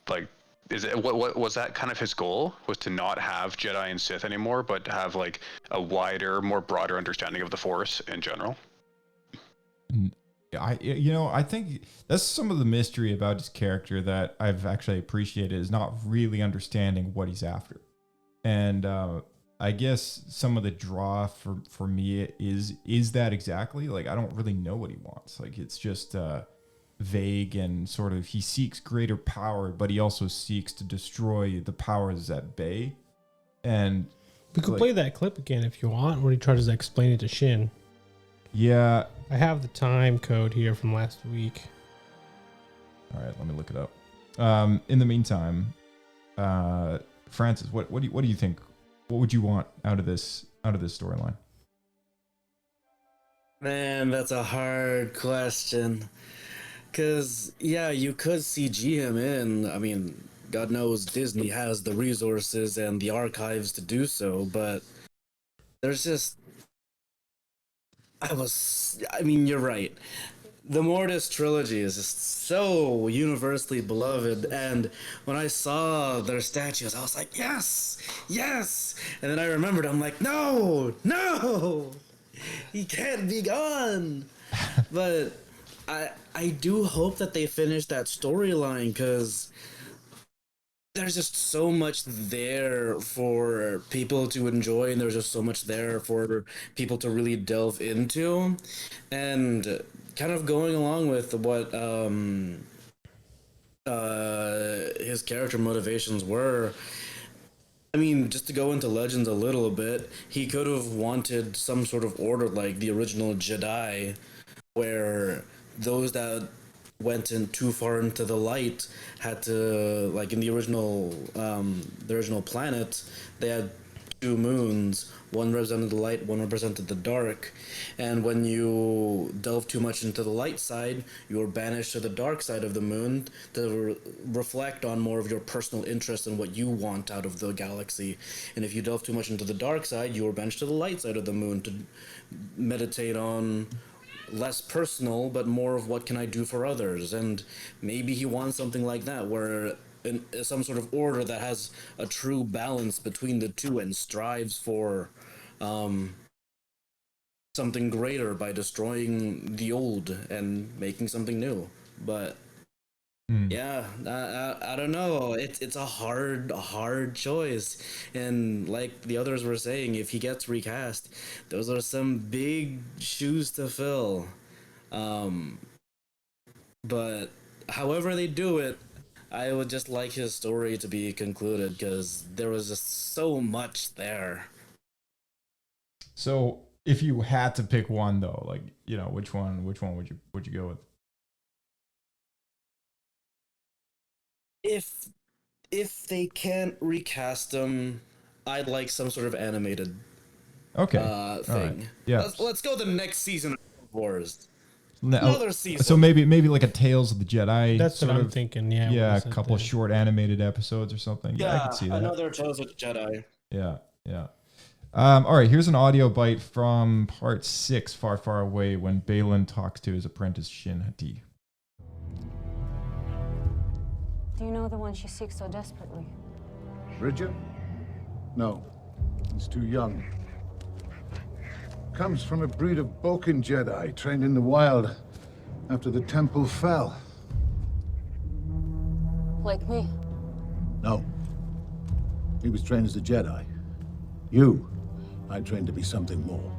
like, is it what was that kind of his goal, was to not have Jedi and Sith anymore, but to have like a wider, more broader understanding of the Force in general? I think that's some of the mystery about his character that I've actually appreciated, is not really understanding what he's after. And I guess some of the draw for me is that exactly, like, I don't really know what he wants. Like, it's just vague, and sort of, he seeks greater power, but he also seeks to destroy the powers at bay. And we could play that clip again if you want, where he tries to explain it to Shin. Yeah, I have the time code here from last week. All right, let me look it up. In the meantime, Francis, what do you think? What would you want out of this storyline? Man, that's a hard question. Cause yeah, you could CG him in. I mean, God knows Disney has the resources and the archives to do so, but there's just, I mean, you're right. The Mortis trilogy is just so universally beloved, and when I saw their statues, I was like, yes, yes! And then I remembered, I'm like, no, he can't be gone! But I do hope that they finish that storyline, because there's just so much there for people to enjoy, and there's just so much there for people to really delve into. And kind of going along with what his character motivations were, I mean, just to go into Legends a little bit, he could have wanted some sort of order like the original Jedi, where those that went in too far into the light had to, like in the original planet, they had two moons. One represented the light, one represented the dark. And when you delve too much into the light side, you were banished to the dark side of the moon to reflect on more of your personal interest and what you want out of the galaxy. And if you delve too much into the dark side, you were banished to the light side of the moon to meditate on less personal, but more of what can I do for others. And maybe he wants something like that, where some sort of order that has a true balance between the two and strives for something greater by destroying the old and making something new. But yeah, I don't know. It's a hard choice, and like the others were saying, if he gets recast, those are some big shoes to fill. But however they do it, I would just like his story to be concluded, because there was just so much there. So, if you had to pick one, though, like, you know, which one would you go with? If they can't recast him, I'd like some sort of animated thing. Right. Yeah. Let's go the next season of Wars. No, Another season. So maybe like a Tales of the Jedi. That's what I'm thinking. Yeah. Yeah, a couple of short animated episodes or something. Yeah, I could see that. Another Tales of the Jedi. Yeah. All right, here's an audio bite from part 6, Far, Far Away, when Baylan talks to his apprentice Shin Hati. Do you know the one she seeks so desperately? Bridget? No, he's too young. Comes from a breed of Boken Jedi trained in the wild after the temple fell. Like me? No. He was trained as a Jedi. You, I trained to be something more.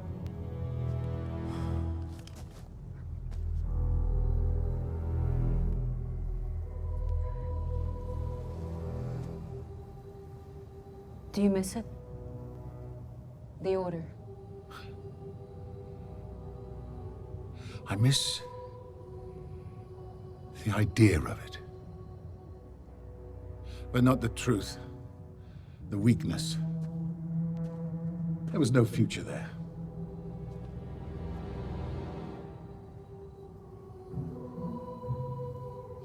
Do you miss it? The Order? I miss the idea of it. But not the truth. The weakness. There was no future there.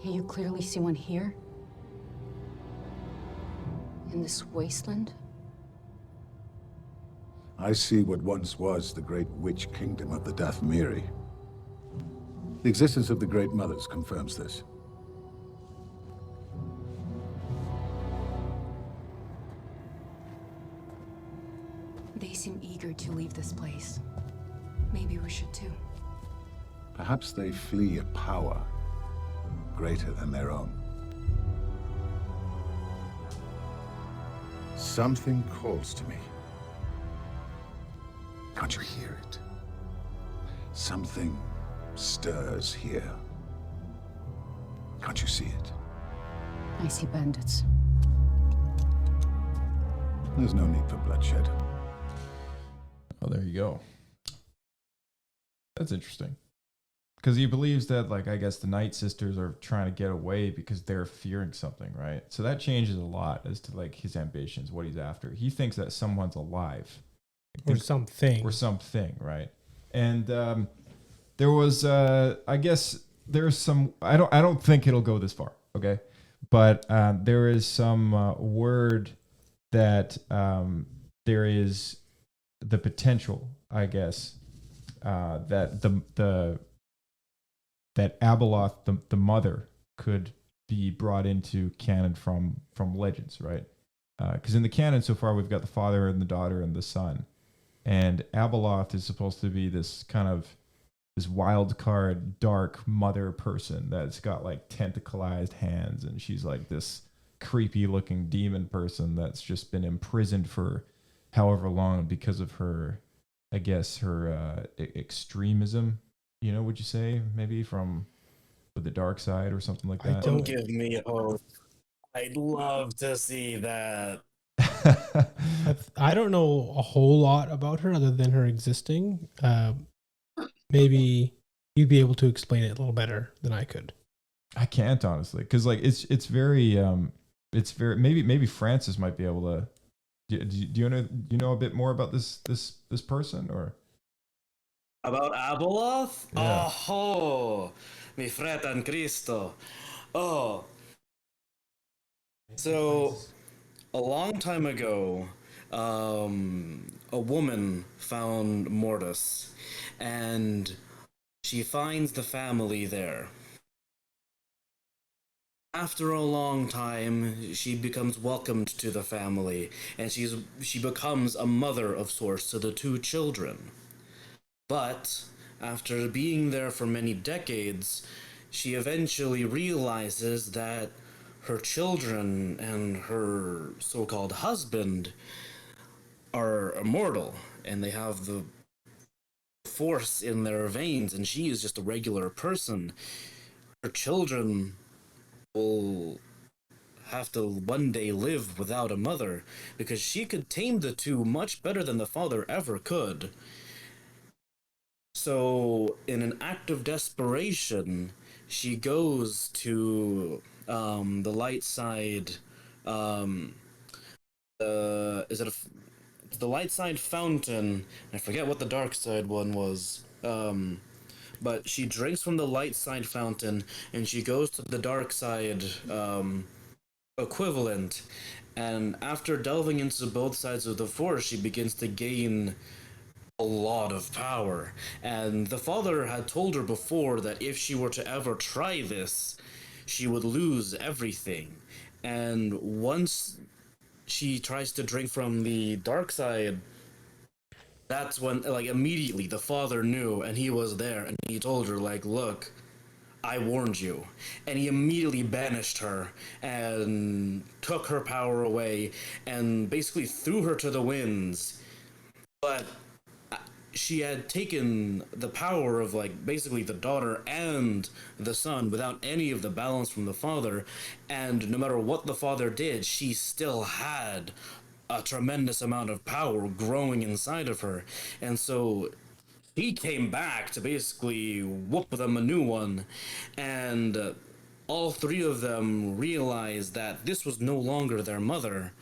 You clearly see one here? In this wasteland? I see what once was the great witch kingdom of the Dathmiri. The existence of the Great Mothers confirms this. They seem eager to leave this place. Maybe we should too. Perhaps they flee a power greater than their own. Something calls to me. Can't you hear it? Something stirs here. Can't you see it? I see bandits. There's no need for bloodshed. Oh, there you go. That's interesting. Because he believes that, like, I guess the Night Sisters are trying to get away because they're fearing something, right? So that changes a lot as to, like, his ambitions, what he's after. He thinks that someone's alive. Or something. Or something, right? And there was, I guess, there's some, I don't think it'll go this far, okay? But there is some word that there is the potential, I guess, that that Abeloth, the mother, could be brought into canon from Legends, right? Because in the canon so far, we've got the father and the daughter and the son. And Abeloth is supposed to be this kind of this wild card, dark mother person that's got like tentacleized hands, and she's like this creepy looking demon person that's just been imprisoned for however long because of her, I guess, her extremism. You know, would you say maybe from the dark side or something like that? Don't give me hope. I'd love to see that. I don't know a whole lot about her other than her existing. Maybe you'd be able to explain it a little better than I could. I can't, honestly, because like it's very maybe Francis might be able to. Do you know a bit more about this person or About Abeloth? Yeah. Oh, mi fretan Cristo. Oh. So, a long time ago, a woman found Mortis, and she finds the family there. After a long time, she becomes welcomed to the family, and she becomes a mother of sorts to the two children. But after being there for many decades, she eventually realizes that her children and her so-called husband are immortal, and they have the force in their veins, and she is just a regular person. Her children will have to one day live without a mother, because she could tame the two much better than the father ever could. So, in an act of desperation, she goes to the light side. The light side fountain? I forget what the dark side one was. But she drinks from the light side fountain, and she goes to the dark side equivalent. And after delving into both sides of the force, she begins to gain a lot of power. And the father had told her before that if she were to ever try this, she would lose everything. And once she tries to drink from the dark side, that's when, like, immediately the father knew, and he was there, and he told her, like, look, I warned you. And he immediately banished her and took her power away and basically threw her to the winds. But she had taken the power of, like, basically the daughter and the son without any of the balance from the father, and no matter what the father did, she still had a tremendous amount of power growing inside of her. And so he came back to basically whoop them a new one, and all three of them realized that this was no longer their mother.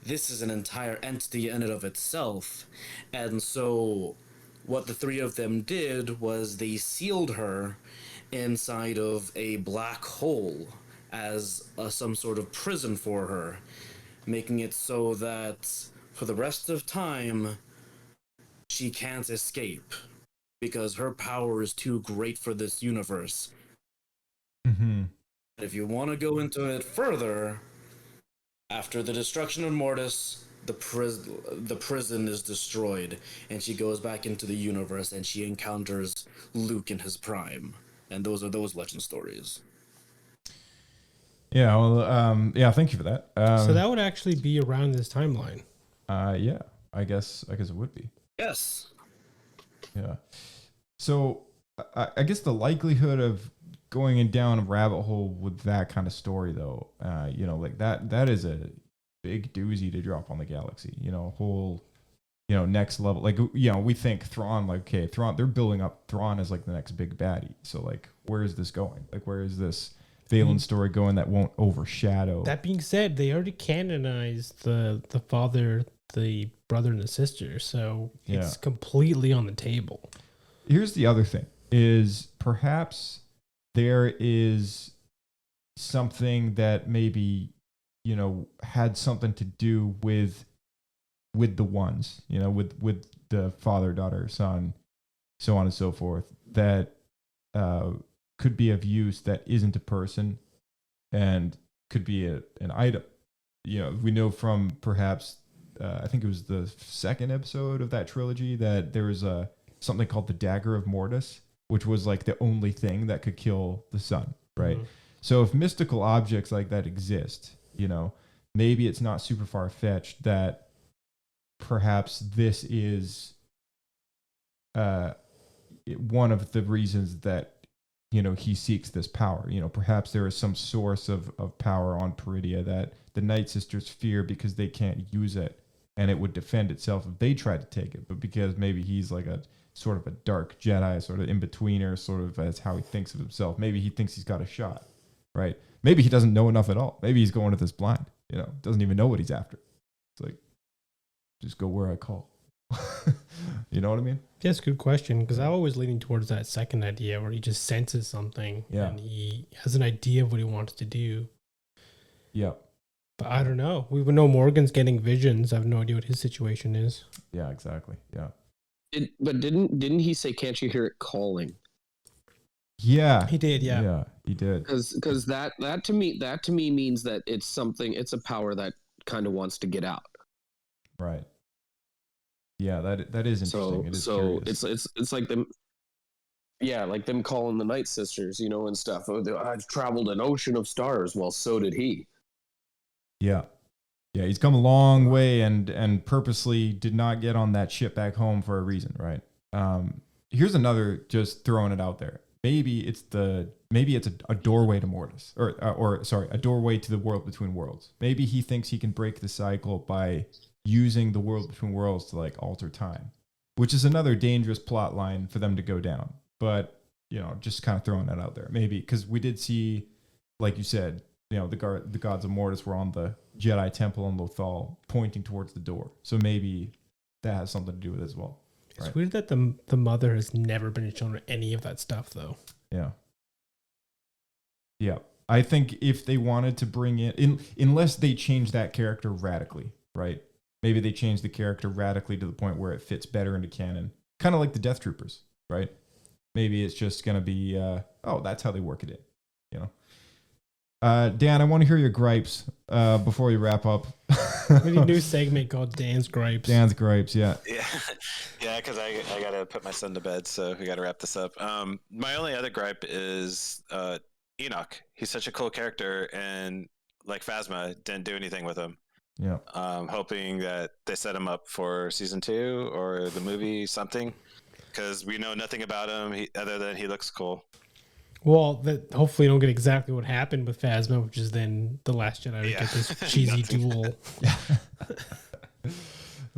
This is an entire entity in and of itself. And so what the three of them did was they sealed her inside of a black hole as some sort of prison for her, making it so that for the rest of time she can't escape because her power is too great for this universe. Mm-hmm. If you want to go into it further, after the destruction of Mortis, the prison is destroyed, and she goes back into the universe, and she encounters Luke in his prime, and those are those legend stories. Yeah, well, yeah, thank you for that. So that would actually be around this timeline. Yeah, I guess it would be. Yes. Yeah. So I guess the likelihood of going in down a rabbit hole with that kind of story, though, you know, like that is a big doozy to drop on the galaxy. You know, whole, you know, next level. Like, you know, we think Thrawn, like, okay, Thrawn, they're building up Thrawn as like the next big baddie. So like, where is this going? Like, where is this Baylan story going that won't overshadow? That being said, they already canonized the father, the brother, and the sister, so it's completely on the table. Here's the other thing: is perhaps there is something that maybe, you know, had something to do with the ones, you know, with the father, daughter, son, so on and so forth, that could be of use, that isn't a person and could be an item. You know, we know from perhaps I think it was the second episode of that trilogy that there was something called the Dagger of Mortis, which was like the only thing that could kill the sun, right? Mm-hmm. So if mystical objects like that exist, you know, maybe it's not super far-fetched that perhaps this is one of the reasons that, you know, he seeks this power. You know, perhaps there is some source of power on Peridia that the Night Sisters fear because they can't use it, and it would defend itself if they tried to take it. But because maybe he's like a sort of a dark Jedi, sort of in-betweener, sort of as how he thinks of himself. Maybe he thinks he's got a shot, right? Maybe he doesn't know enough at all. Maybe he's going at this blind, you know, doesn't even know what he's after. It's like, just go where I call. You know what I mean? That's a good question, because I'm always leaning towards that second idea where he just senses something and he has an idea of what he wants to do. Yeah. But I don't know. We would know Morgan's getting visions. I have no idea what his situation is. Yeah, exactly. Yeah. But didn't he say, "Can't you hear it calling"? Yeah, he did. Yeah, yeah, he did. Because that to me means that it's something. It's a power that kind of wants to get out. Right. Yeah, that is interesting. It's like them. Yeah, like them calling the Night Sisters, you know, and stuff. Oh, I've traveled an ocean of stars. Well, so did he. Yeah. Yeah, he's come a long way and purposely did not get on that ship back home for a reason, right? Here's another, just throwing it out there. Maybe it's a doorway to Mortis, or sorry, a doorway to the world between worlds. Maybe he thinks he can break the cycle by using the world between worlds to like alter time, which is another dangerous plot line for them to go down. But, you know, just kind of throwing that out there. Maybe because we did see, like you said, you know, the gods of Mortis were on the Jedi temple in Lothal, pointing towards the door. So maybe that has something to do with it as well. It's right? weird that the mother has never been shown any of that stuff, though. Yeah. Yeah. I think if they wanted to bring in, unless they change that character radically, right? Maybe they change the character radically to the point where it fits better into canon. Kind of like the Death Troopers, right? Maybe it's just going to be, that's how they work it in, you know? Dan, I want to hear your gripes before we wrap up. We need a new segment called Dan's Gripes. Dan's Gripes, yeah. Yeah, because I got to put my son to bed, so we got to wrap this up. My only other gripe is Enoch. He's such a cool character, and like Phasma, didn't do anything with him. Yeah. Hoping that they set him up for season 2 or the movie, something, because we know nothing about him other than he looks cool. Well, hopefully you don't get exactly what happened with Phasma, which is then the Last Jedi to get this cheesy duel.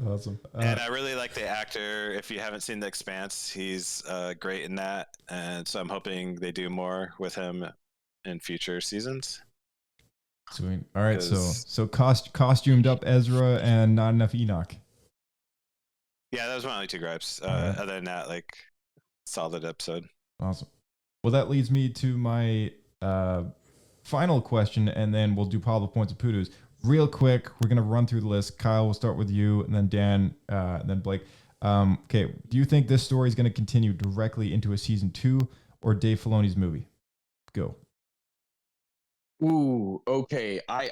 Awesome. And I really like the actor. If you haven't seen The Expanse, he's great in that. And so I'm hoping they do more with him in future seasons. Sweet. All right. So costumed up Ezra and not enough Enoch. Yeah, that was my only two gripes. Other than that, like, solid episode. Awesome. Well, that leads me to my final question, and then we'll do Pablo points and poodos. Real quick, we're going to run through the list. Kyle, we'll start with you, and then Dan, and then Blake. Okay, do you think this story is going to continue directly into a season 2 or Dave Filoni's movie? Go. Ooh, okay. I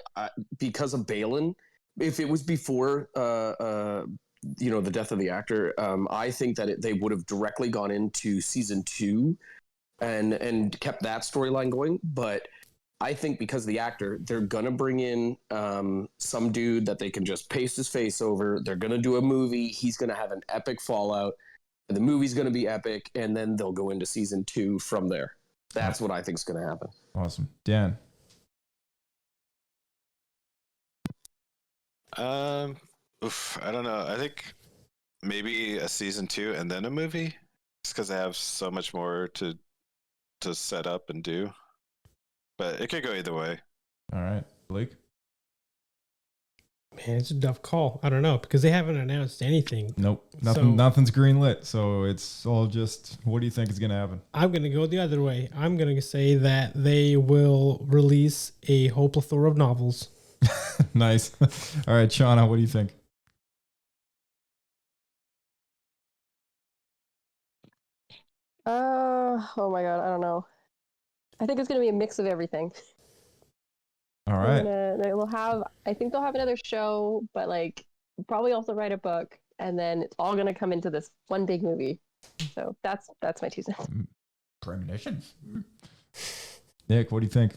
because of Baylan, if it was before the death of the actor, I think that they would have directly gone into season 2 and kept that storyline going. But I think because of the actor, they're gonna bring in some dude that they can just paste his face over. They're gonna do a movie. He's gonna have an epic fallout, and the movie's gonna be epic, and then they'll go into season 2 from there. That's what I think is gonna happen. Awesome. Dan. I don't know. I think maybe a season 2 and then a movie, just because they have so much more to set up and do. But it could go either way. All right, Blake. Man, it's a tough call. I don't know because they haven't announced anything. Nope, nothing's greenlit. So it's all just, what do you think is going to happen? I'm going to go the other way. I'm going to say that they will release a whole plethora of novels. Nice. All right, Shawna, what do you think? Oh my god, I don't know. I think it's gonna be a mix of everything. All right. I think they'll have another show, but like probably also write a book, and then it's all gonna come into this one big movie. So that's my 2 cents. Premonition. Nick, what do you think?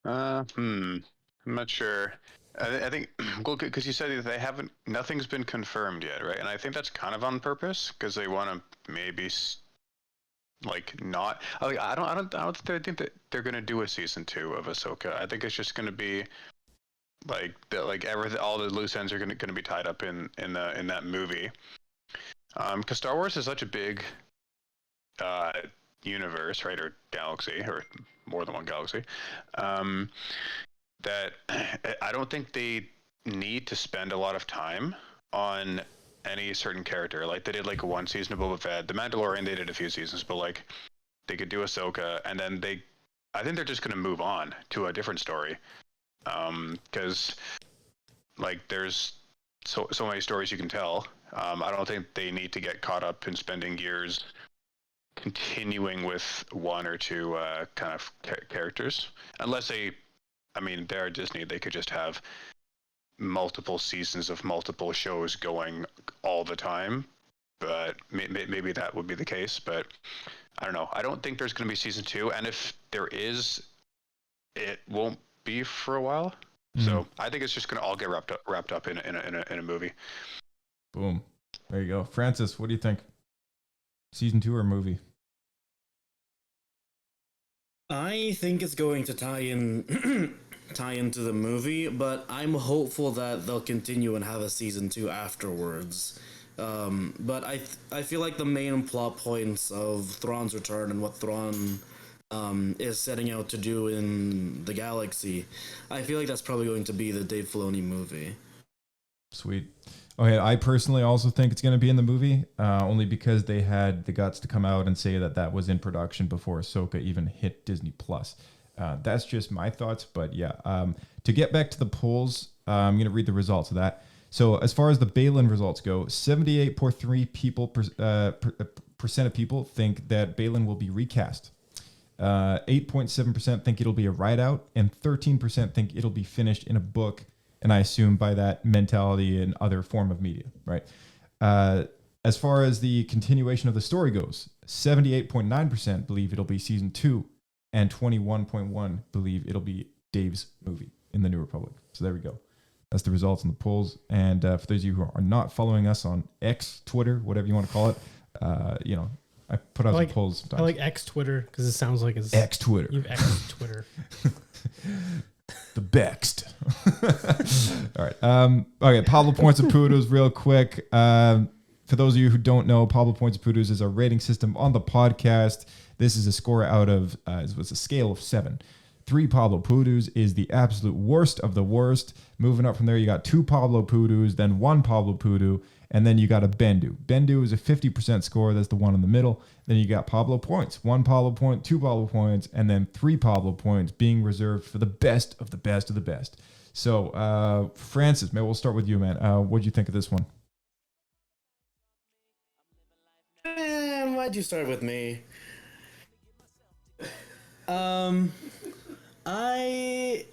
I'm not sure. I think, well, because you said that nothing's been confirmed yet, right? And I think that's kind of on purpose because they want to maybe not. I don't think that they're gonna do a season 2 of Ahsoka. I think it's just gonna be everything. All the loose ends are gonna be tied up in that movie. Because Star Wars is such a big universe, right, or galaxy, or more than one galaxy. That I don't think they need to spend a lot of time on any certain character. Like they did one season of Boba Fett, The Mandalorian. They did a few seasons, but they could do Ahsoka, and then I think they're just going to move on to a different story. Because there's so many stories you can tell. I don't think they need to get caught up in spending years continuing with one or two kind of characters, unless they're Disney. They could just have multiple seasons of multiple shows going all the time, but maybe that would be the case. But I don't know. I don't think there's going to be season 2, and if there is, it won't be for a while. So I think it's just going to all get wrapped up in a movie. Boom. There you go. Francis, what do you think? Season 2 or movie? I think it's going to tie into the movie, but I'm hopeful that they'll continue and have a season 2 afterwards. But I feel like the main plot points of Thrawn's return and what Thrawn is setting out to do in the galaxy, I feel like that's probably going to be the Dave Filoni movie. Sweet. Okay, I personally also think it's going to be in the movie, only because they had the guts to come out and say that was in production before Ahsoka even hit Disney+. That's just my thoughts, but yeah. To get back to the polls, I'm going to read the results of that. So as far as the Baylan results go, 78.3% percent of people think that Baylan will be recast. 8.7% think it'll be a write-out, and 13% think it'll be finished in a book. And I assume by that mentality in other form of media, right? As far as the continuation of the story goes, 78.9% believe it'll be season 2, and 21.1% believe it'll be Dave's movie in the New Republic. So there we go. That's the results in the polls. And for those of you who are not following us on X, Twitter, whatever you want to call it, I put out some polls sometimes. I like X Twitter because it sounds like it's X Twitter. You've X Twitter. The Bext. All right. Okay. Pablo Points and Poodos real quick. For those of you who don't know, Pablo Points and Poodos is our rating system on the podcast. This is a score out of, it was a scale of 7. 3 Pablo Poodos is the absolute worst of the worst. Moving up from there, you got 2 Pablo Poodos, then 1 Pablo Poodo, and then you got a Bendu. Bendu is a 50% score. That's the one in the middle. Then you got Pablo Points. 1 Pablo Point, 2 Pablo Points, and then 3 Pablo Points being reserved for the best of the best of the best. So, Francis, maybe we'll start with you, man. What'd you think of this one? Why'd you start with me? I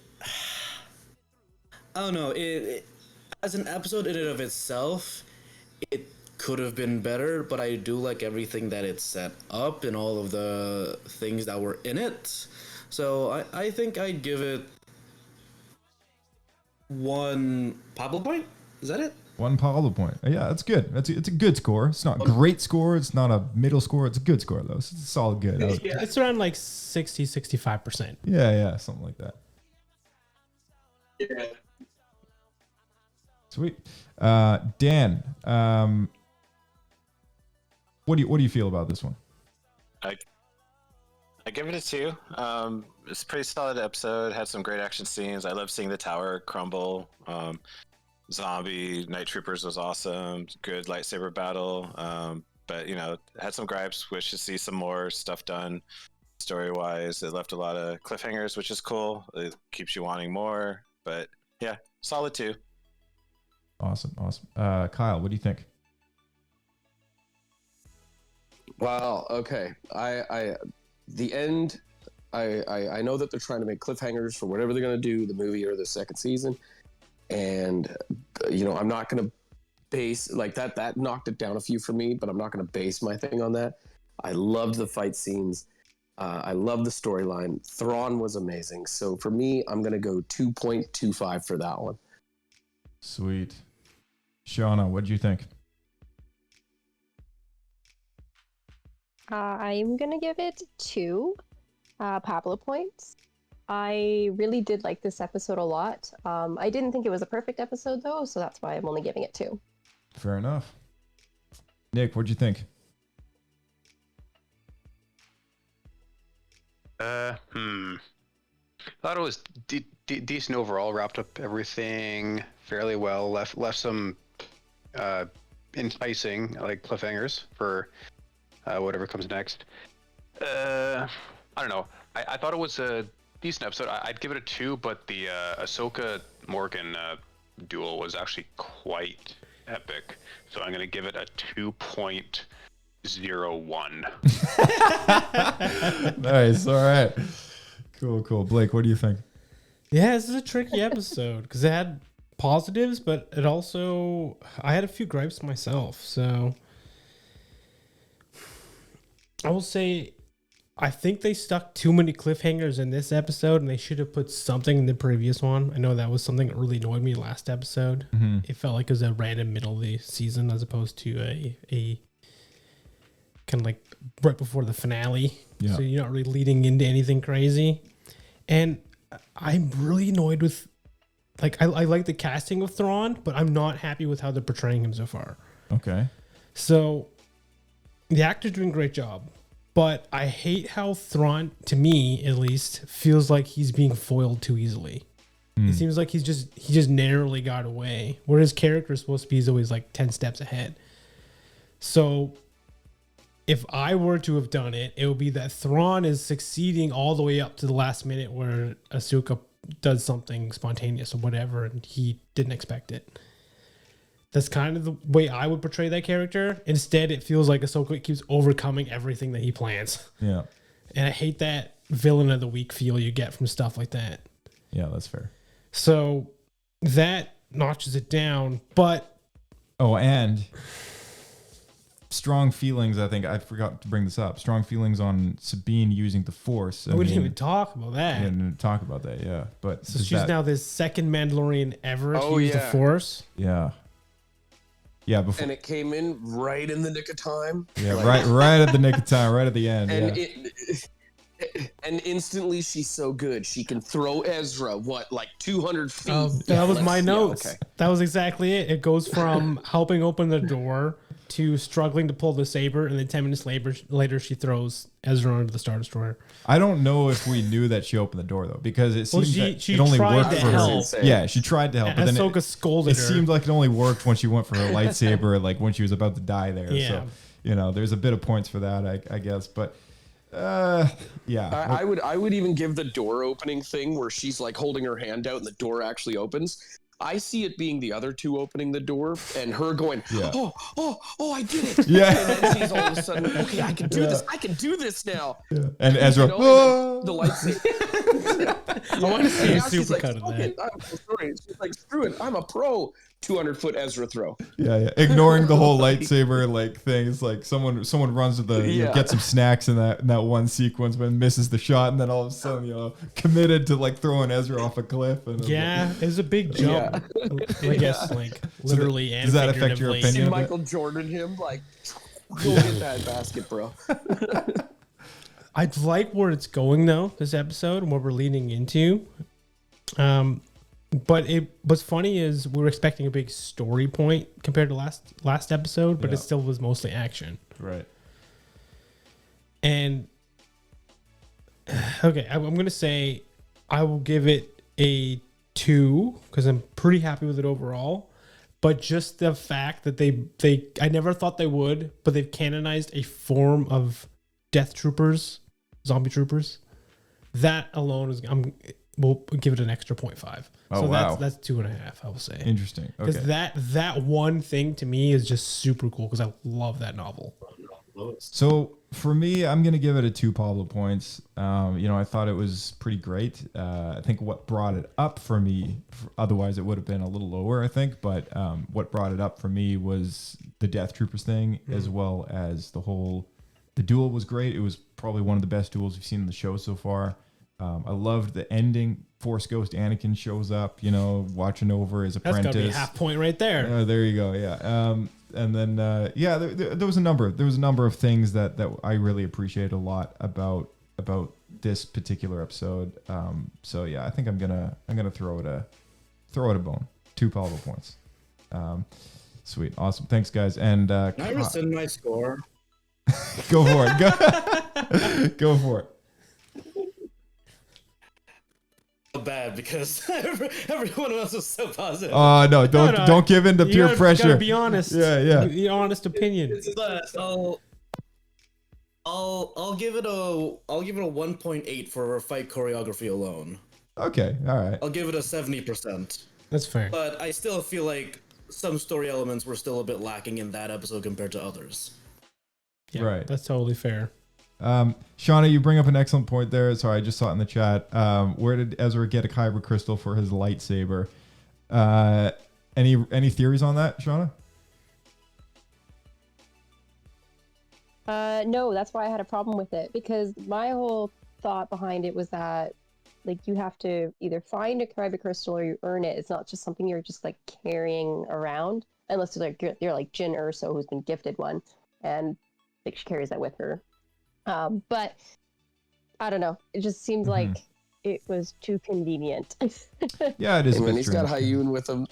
don't know. It as an episode in and of itself, it could have been better, but I do like everything that it set up and all of the things that were in it. So I think I'd give it 1 Pablo point. Is that it? 1 Pablo point. Yeah, that's good. It's a good score. It's not a great score. It's not a middle score. It's a good score, though. It's a solid good. It's around like 60, 65%. Yeah, something like that. Yeah. Sweet. Dan, what do you feel about this one? I give it a 2. It's a pretty solid episode. Had some great action scenes. I love seeing the tower crumble. Zombie Night Troopers was awesome. Good lightsaber battle. But had some gripes. Wish to see some more stuff done story wise. It left a lot of cliffhangers, which is cool. It keeps you wanting more. But yeah, solid 2. Awesome. Kyle, what do you think? Well, okay. The end. I know that they're trying to make cliffhangers for whatever they're going to do, the movie or the second season. And, I'm not going to base like that knocked it down a few for me, but I'm not going to base my thing on that. I loved the fight scenes. I love the storyline. Thrawn was amazing. So for me, I'm going to go 2.25 for that one. Sweet. Shawna, what do you think? I'm going to give it 2 Pablo points. I really did like this episode a lot. I didn't think it was a perfect episode, though, so that's why I'm only giving it 2. Fair enough. Nick, what'd you think? Thought it was decent overall. Wrapped up everything fairly well. Left some enticing like cliffhangers for whatever comes next. I don't know. I thought it was a decent episode. I'd give it a 2, but the Ahsoka Morgan duel was actually quite epic. So I'm going to give it a 2.01. Nice. All right. Cool. Blake, what do you think? Yeah, this is a tricky episode because it had positives, but it also I had a few gripes myself. So I will say I think they stuck too many cliffhangers in this episode, and they should have put something in the previous one. I know that was something that really annoyed me last episode. Mm-hmm. It felt like it was a random middle of the season as opposed to a kind of like right before the finale. Yeah. So you're not really leading into anything crazy. And I'm really annoyed with, like, I like the casting of Thrawn, but I'm not happy with how they're portraying him so far. Okay. So the actor's doing a great job. But I hate how Thrawn, to me at least, feels like he's being foiled too easily. It seems like he just narrowly got away, where his character is supposed to be always like 10 steps ahead. So if I were to have done it, it would be that Thrawn is succeeding all the way up to the last minute where Ahsoka does something spontaneous or whatever, and he didn't expect it. That's kind of the way I would portray that character. Instead, it feels like Ahsoka keeps overcoming everything that he plans. Yeah. And I hate that villain of the week feel you get from stuff like that. Yeah, that's fair. So that notches it down. But and strong feelings, I think I forgot to bring this up. Strong feelings on Sabine using the Force. We didn't even talk about that. We didn't talk about that, yeah. But so she's now the second Mandalorian ever to use the Force. Yeah. Yeah, before, and it came in right in the nick of time. Yeah, right at the nick of time, right at the end. And yeah. And instantly she's so good. She can throw Ezra, like 200 feet? That was my notes. Okay. That was exactly it. It goes from helping open the door to struggling to pull the saber, and then 10 minutes later she throws Ezra onto the Star Destroyer. I don't know if we knew that she opened the door though, because it seemed that she it only tried worked to for help. her. Yeah, she tried to help, but then Ahsoka scolded it her. seemed like it only worked when she went for her lightsaber, like when she was about to die there. Yeah. So, you know, there's a bit of points for that, I guess. But yeah, I would even give the door opening thing where she's like holding her hand out and the door actually opens. I see it being the other two opening the door and her going, oh, I did it. Yeah. And then she's all of a sudden, okay, I can do this. I can do this now. Yeah. And Ezra, and then the lightsaber. I want to see a she's super like, cut of okay, that. I'm so sorry. She's like, screw it. I'm a pro 200-foot Ezra throw. yeah, ignoring the whole lightsaber like thing. It's like someone runs to the you know, get some snacks in that one sequence, but misses the shot, and then all of a sudden, you know, committed to like throwing Ezra off a cliff. And Yeah, it was a big jump. I guess like literally and does that affect your figuratively. opinion? And Michael Jordan him like, go get that basket, bro. I like where it's going though, this episode, and what we're leading into. But what's funny is we were expecting a big story point compared to last episode, but it still was mostly action. Right. And okay, I'm gonna say I will give it a 2 because I'm pretty happy with it overall. But just the fact that they I never thought they would, but they've canonized a form of death troopers, zombie troopers. That alone is we'll give it an extra 0.5. Oh, so wow. that's 2.5, I will say. Interesting. Okay. Because that one thing to me is just super cool because I love that novel. So for me, I'm going to give it a 2 Pablo points. You know, I thought it was pretty great. I think what brought it up for me, otherwise it would have been a little lower, I think. But what brought it up for me was the Death Troopers thing, as well as the duel was great. It was probably one of the best duels we've seen in the show so far. I loved the ending. Force Ghost Anakin shows up, you know, watching over his apprentice. That's gotta be a half point right there. There you go. Yeah. And then there was a number of things that I really appreciated a lot about this particular episode. So yeah, I think I'm gonna throw it a bone. 2 Pablo points. Sweet, awesome. Thanks, guys. And Can I rescind my score? Go for it. Go for it. Bad because everyone else was so positive. No, don't give in to peer pressure. Gotta be honest. Yeah. The honest opinion. I'll give it a 1.8 for fight choreography alone. Okay, all right. I'll give it a 70%. That's fair. But I still feel like some story elements were still a bit lacking in that episode compared to others. Yeah, right. That's totally fair. Shauna, you bring up an excellent point there. Sorry, I just saw it in the chat. Where did Ezra get a kyber crystal for his lightsaber? Any theories on that, Shauna? No, that's why I had a problem with it, because my whole thought behind it was that like you have to either find a kyber crystal or you earn it. It's not just something you're just like carrying around, unless you're like Jyn Erso, who's been gifted one, and like she carries that with her. But I don't know. It just seems like it was too convenient. Yeah, it is. And when he's got Hayun with him,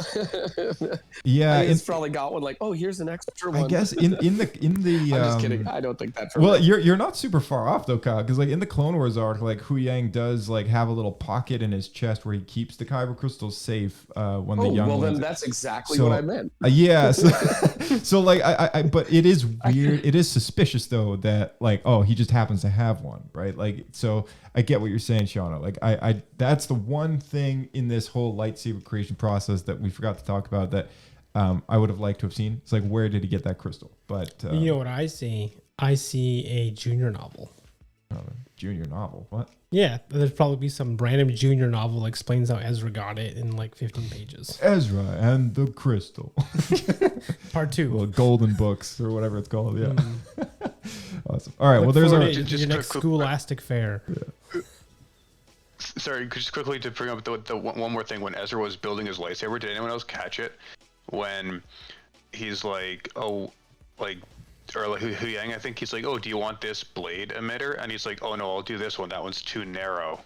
yeah, he's probably got one. Like, oh, here's an extra one. I guess in the. I'm just kidding. I don't think that. Well, you're not super far off though, Kyle, because like in the Clone Wars arc, like Hu Yang does like have a little pocket in his chest where he keeps the kyber crystals safe when the young. Well, ones. then that's exactly what I meant. Yeah. So like I but it is weird. It is suspicious though that like he just happens to have one, right? Like so I get what you're saying, Shauna. Like I that's the one thing in this whole lightsaber creation process that we forgot to talk about that I would have liked to have seen. It's like, where did he get that crystal? But you know what I see? I see a junior novel. Junior novel? What? Yeah, there's probably be some random junior novel that explains how Ezra got it in like 15 pages. Ezra and the crystal. Part 2. Well, golden books or whatever it's called. Yeah. Awesome. All right. Well, there's your next scholastic fair. Yeah. Sorry, just quickly to bring up the one more thing. When Ezra was building his lightsaber, did anyone else catch it? When he's like, or like Hu Yang, I think he's like, oh, do you want this blade emitter? And he's like, oh no, I'll do this one. That one's too narrow.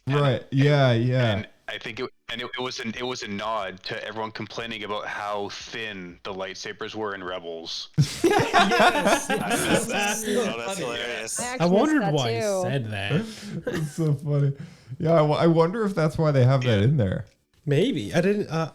Right. Yeah. And I think it was a nod to everyone complaining about how thin the lightsabers were in Rebels. Yes. Oh, that's hilarious. I wondered why he said that. It's so funny. Yeah, I wonder if that's why they have that in there. Maybe I didn't. I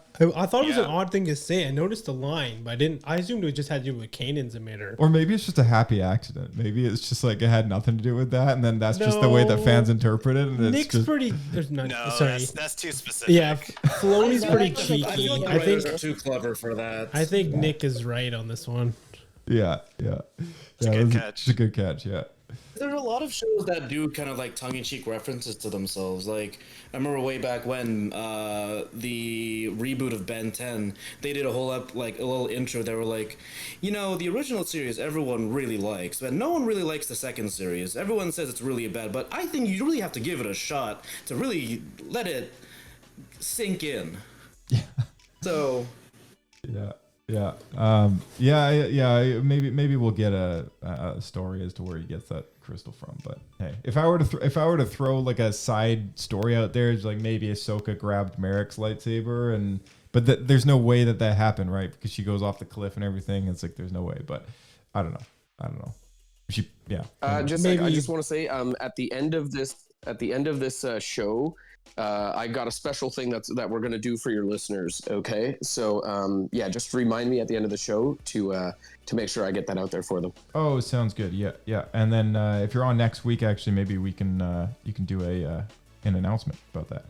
thought it was an odd thing to say. I noticed the line, but I didn't. I assumed it just had to do with Kanan's emitter. Or maybe it's just a happy accident. Maybe it's just like it had nothing to do with that, and then that's just the way that fans interpret it. And Nick's it's just, pretty. There's no. Sorry, that's too specific. Yeah, Filoni's pretty cheeky. I feel like the writers are too clever for that. I think Nick is right on this one. Yeah. It's a good catch. It's a good catch. Yeah. There's a lot of shows that do kind of like tongue-in-cheek references to themselves. Like I remember way back when the reboot of Ben 10, they did a whole like a little intro. They were like, you know, the original series everyone really likes, but no one really likes the second series. Everyone says it's really bad, but I think you really have to give it a shot to really let it sink in. Yeah. So. Yeah. Maybe we'll get a story as to where he gets that crystal from. But hey, if I were to throw like a side story out there, it's like maybe Ahsoka grabbed Merrick's lightsaber, but there's no way that happened, right? Because she goes off the cliff and everything. It's like there's no way. But I don't know. I just want to say, at the end of this show. I got a special thing that we're gonna do for your listeners. Okay, so just remind me at the end of the show to make sure I get that out there for them. Oh, sounds good. Yeah. And then if you're on next week, actually, maybe we can you can do an announcement about that.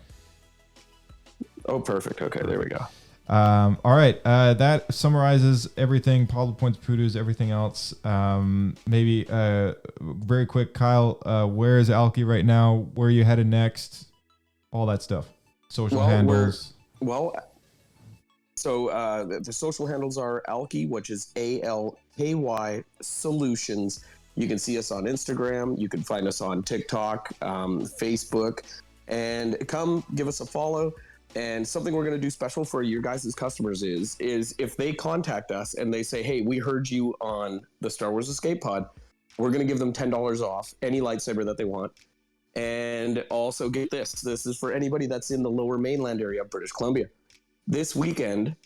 Oh, perfect. Okay, there we go. All right. That summarizes everything. Pablo points, poodos, everything else. Maybe very quick, Kyle. Where is Alki right now? Where are you headed next? All that stuff. Social handles. So the social handles are Alki, which is ALKY Solutions. You can see us on Instagram. You can find us on TikTok, Facebook, and come give us a follow. And something we're going to do special for your guys' customers is if they contact us and they say, hey, we heard you on the Star Wars Escape Pod, we're going to give them $10 off any lightsaber that they want. And also get this is for anybody that's in the lower mainland area of British Columbia. This weekend,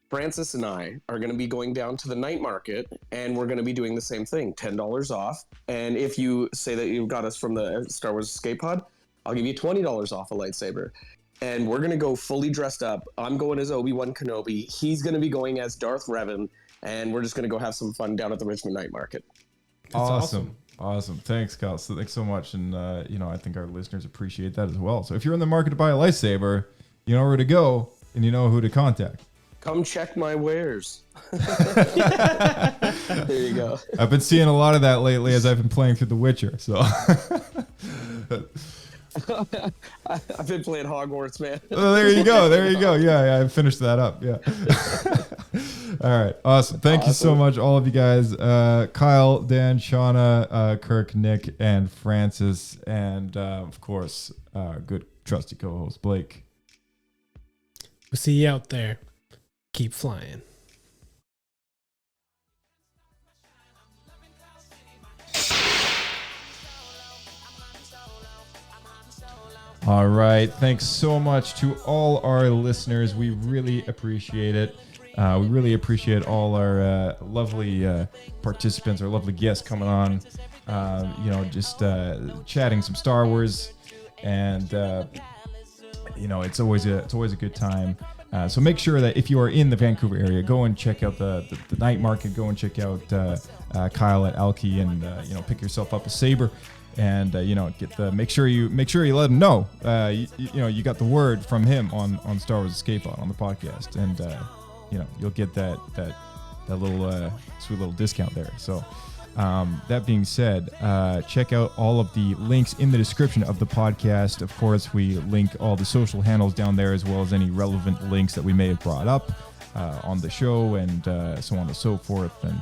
Francis and I are going to be going down to the night market, and we're going to be doing the same thing, $10 off. And if you say that you got us from the Star Wars Escape Pod, I'll give you $20 off a lightsaber. And we're going to go fully dressed up. I'm going as Obi-Wan Kenobi. He's going to be going as Darth Revan, and we're just going to go have some fun down at the Richmond Night Market. Awesome. Thanks, Kyle. So thanks so much. And, I think our listeners appreciate that as well. So if you're in the market to buy a lightsaber, you know where to go and you know who to contact. Come check my wares. There you go. I've been seeing a lot of that lately as I've been playing through The Witcher. So I've been playing Hogwarts, man. Oh, there you go. Yeah, I finished that up. Yeah. All right. Awesome. Thank you so much, all of you guys. Kyle, Dan, Shawna, Kirk, Nick, and Francis. And, of course, our good trusty co-host, Blake. We'll see you out there. Keep flying. All right. Thanks so much to all our listeners. We really appreciate it. We really appreciate all our lovely participants, our lovely guests coming on, just chatting some Star Wars. And, it's always a good time. So make sure that if you are in the Vancouver area, go and check out the night market. Go and check out Kyle at Alki, and pick yourself up a saber, and make sure you let him know you got the word from him on Star Wars Escape Pod on the podcast, and you'll get that little sweet little discount there. So that being said, check out all of the links in the description of the podcast. Of course, we link all the social handles down there, as well as any relevant links that we may have brought up on the show, and so on and so forth. And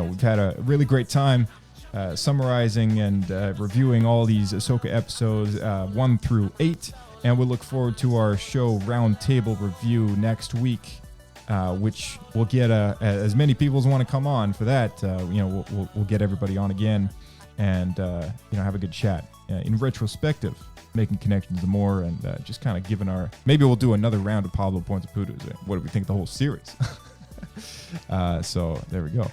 we've had a really great time summarizing and reviewing all these Ahsoka episodes 1 through 8, and we look forward to our show roundtable review next week. which we'll get as many people as want to come on for that. We'll get everybody on again and have a good chat in retrospective, making connections more, and just kind of giving maybe we'll do another round of Pablo Points of Poodos. What do we think of the whole series? So there we go.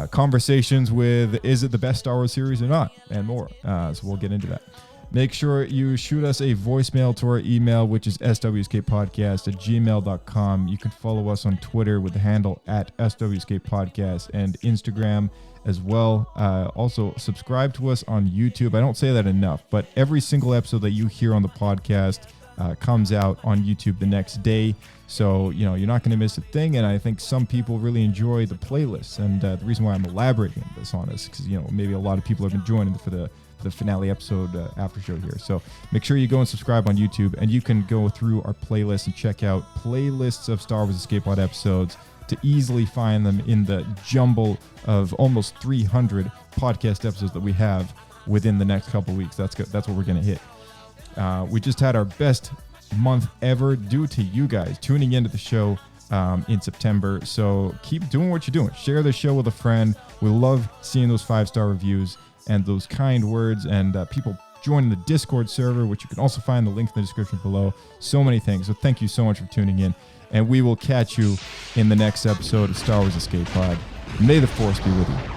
Conversations with is it the best Star Wars series or not, and more. So we'll get into that. Make sure you shoot us a voicemail to our email, which is swskpodcast@gmail.com. You can follow us on Twitter with the handle @swskpodcast and Instagram as well. Also, subscribe to us on YouTube. I don't say that enough, but every single episode that you hear on the podcast comes out on YouTube the next day. So, you're not going to miss a thing. And I think some people really enjoy the playlists. And the reason why I'm elaborating this on this, because, maybe a lot of people have been joining for the finale episode after show here. So make sure you go and subscribe on YouTube, and you can go through our playlist and check out playlists of Star Wars Escape Pod episodes to easily find them in the jumble of almost 300 podcast episodes that we have within the next couple weeks. That's good. That's what we're going to hit. We just had our best month ever due to you guys tuning into the show in September. So keep doing what you're doing. Share the show with a friend. We love seeing those 5-star reviews and those kind words, and people joining the Discord server, which you can also find the link in the description below. So many things. So thank you so much for tuning in, and we will catch you in the next episode of Star Wars Escape Pod. May the Force be with you.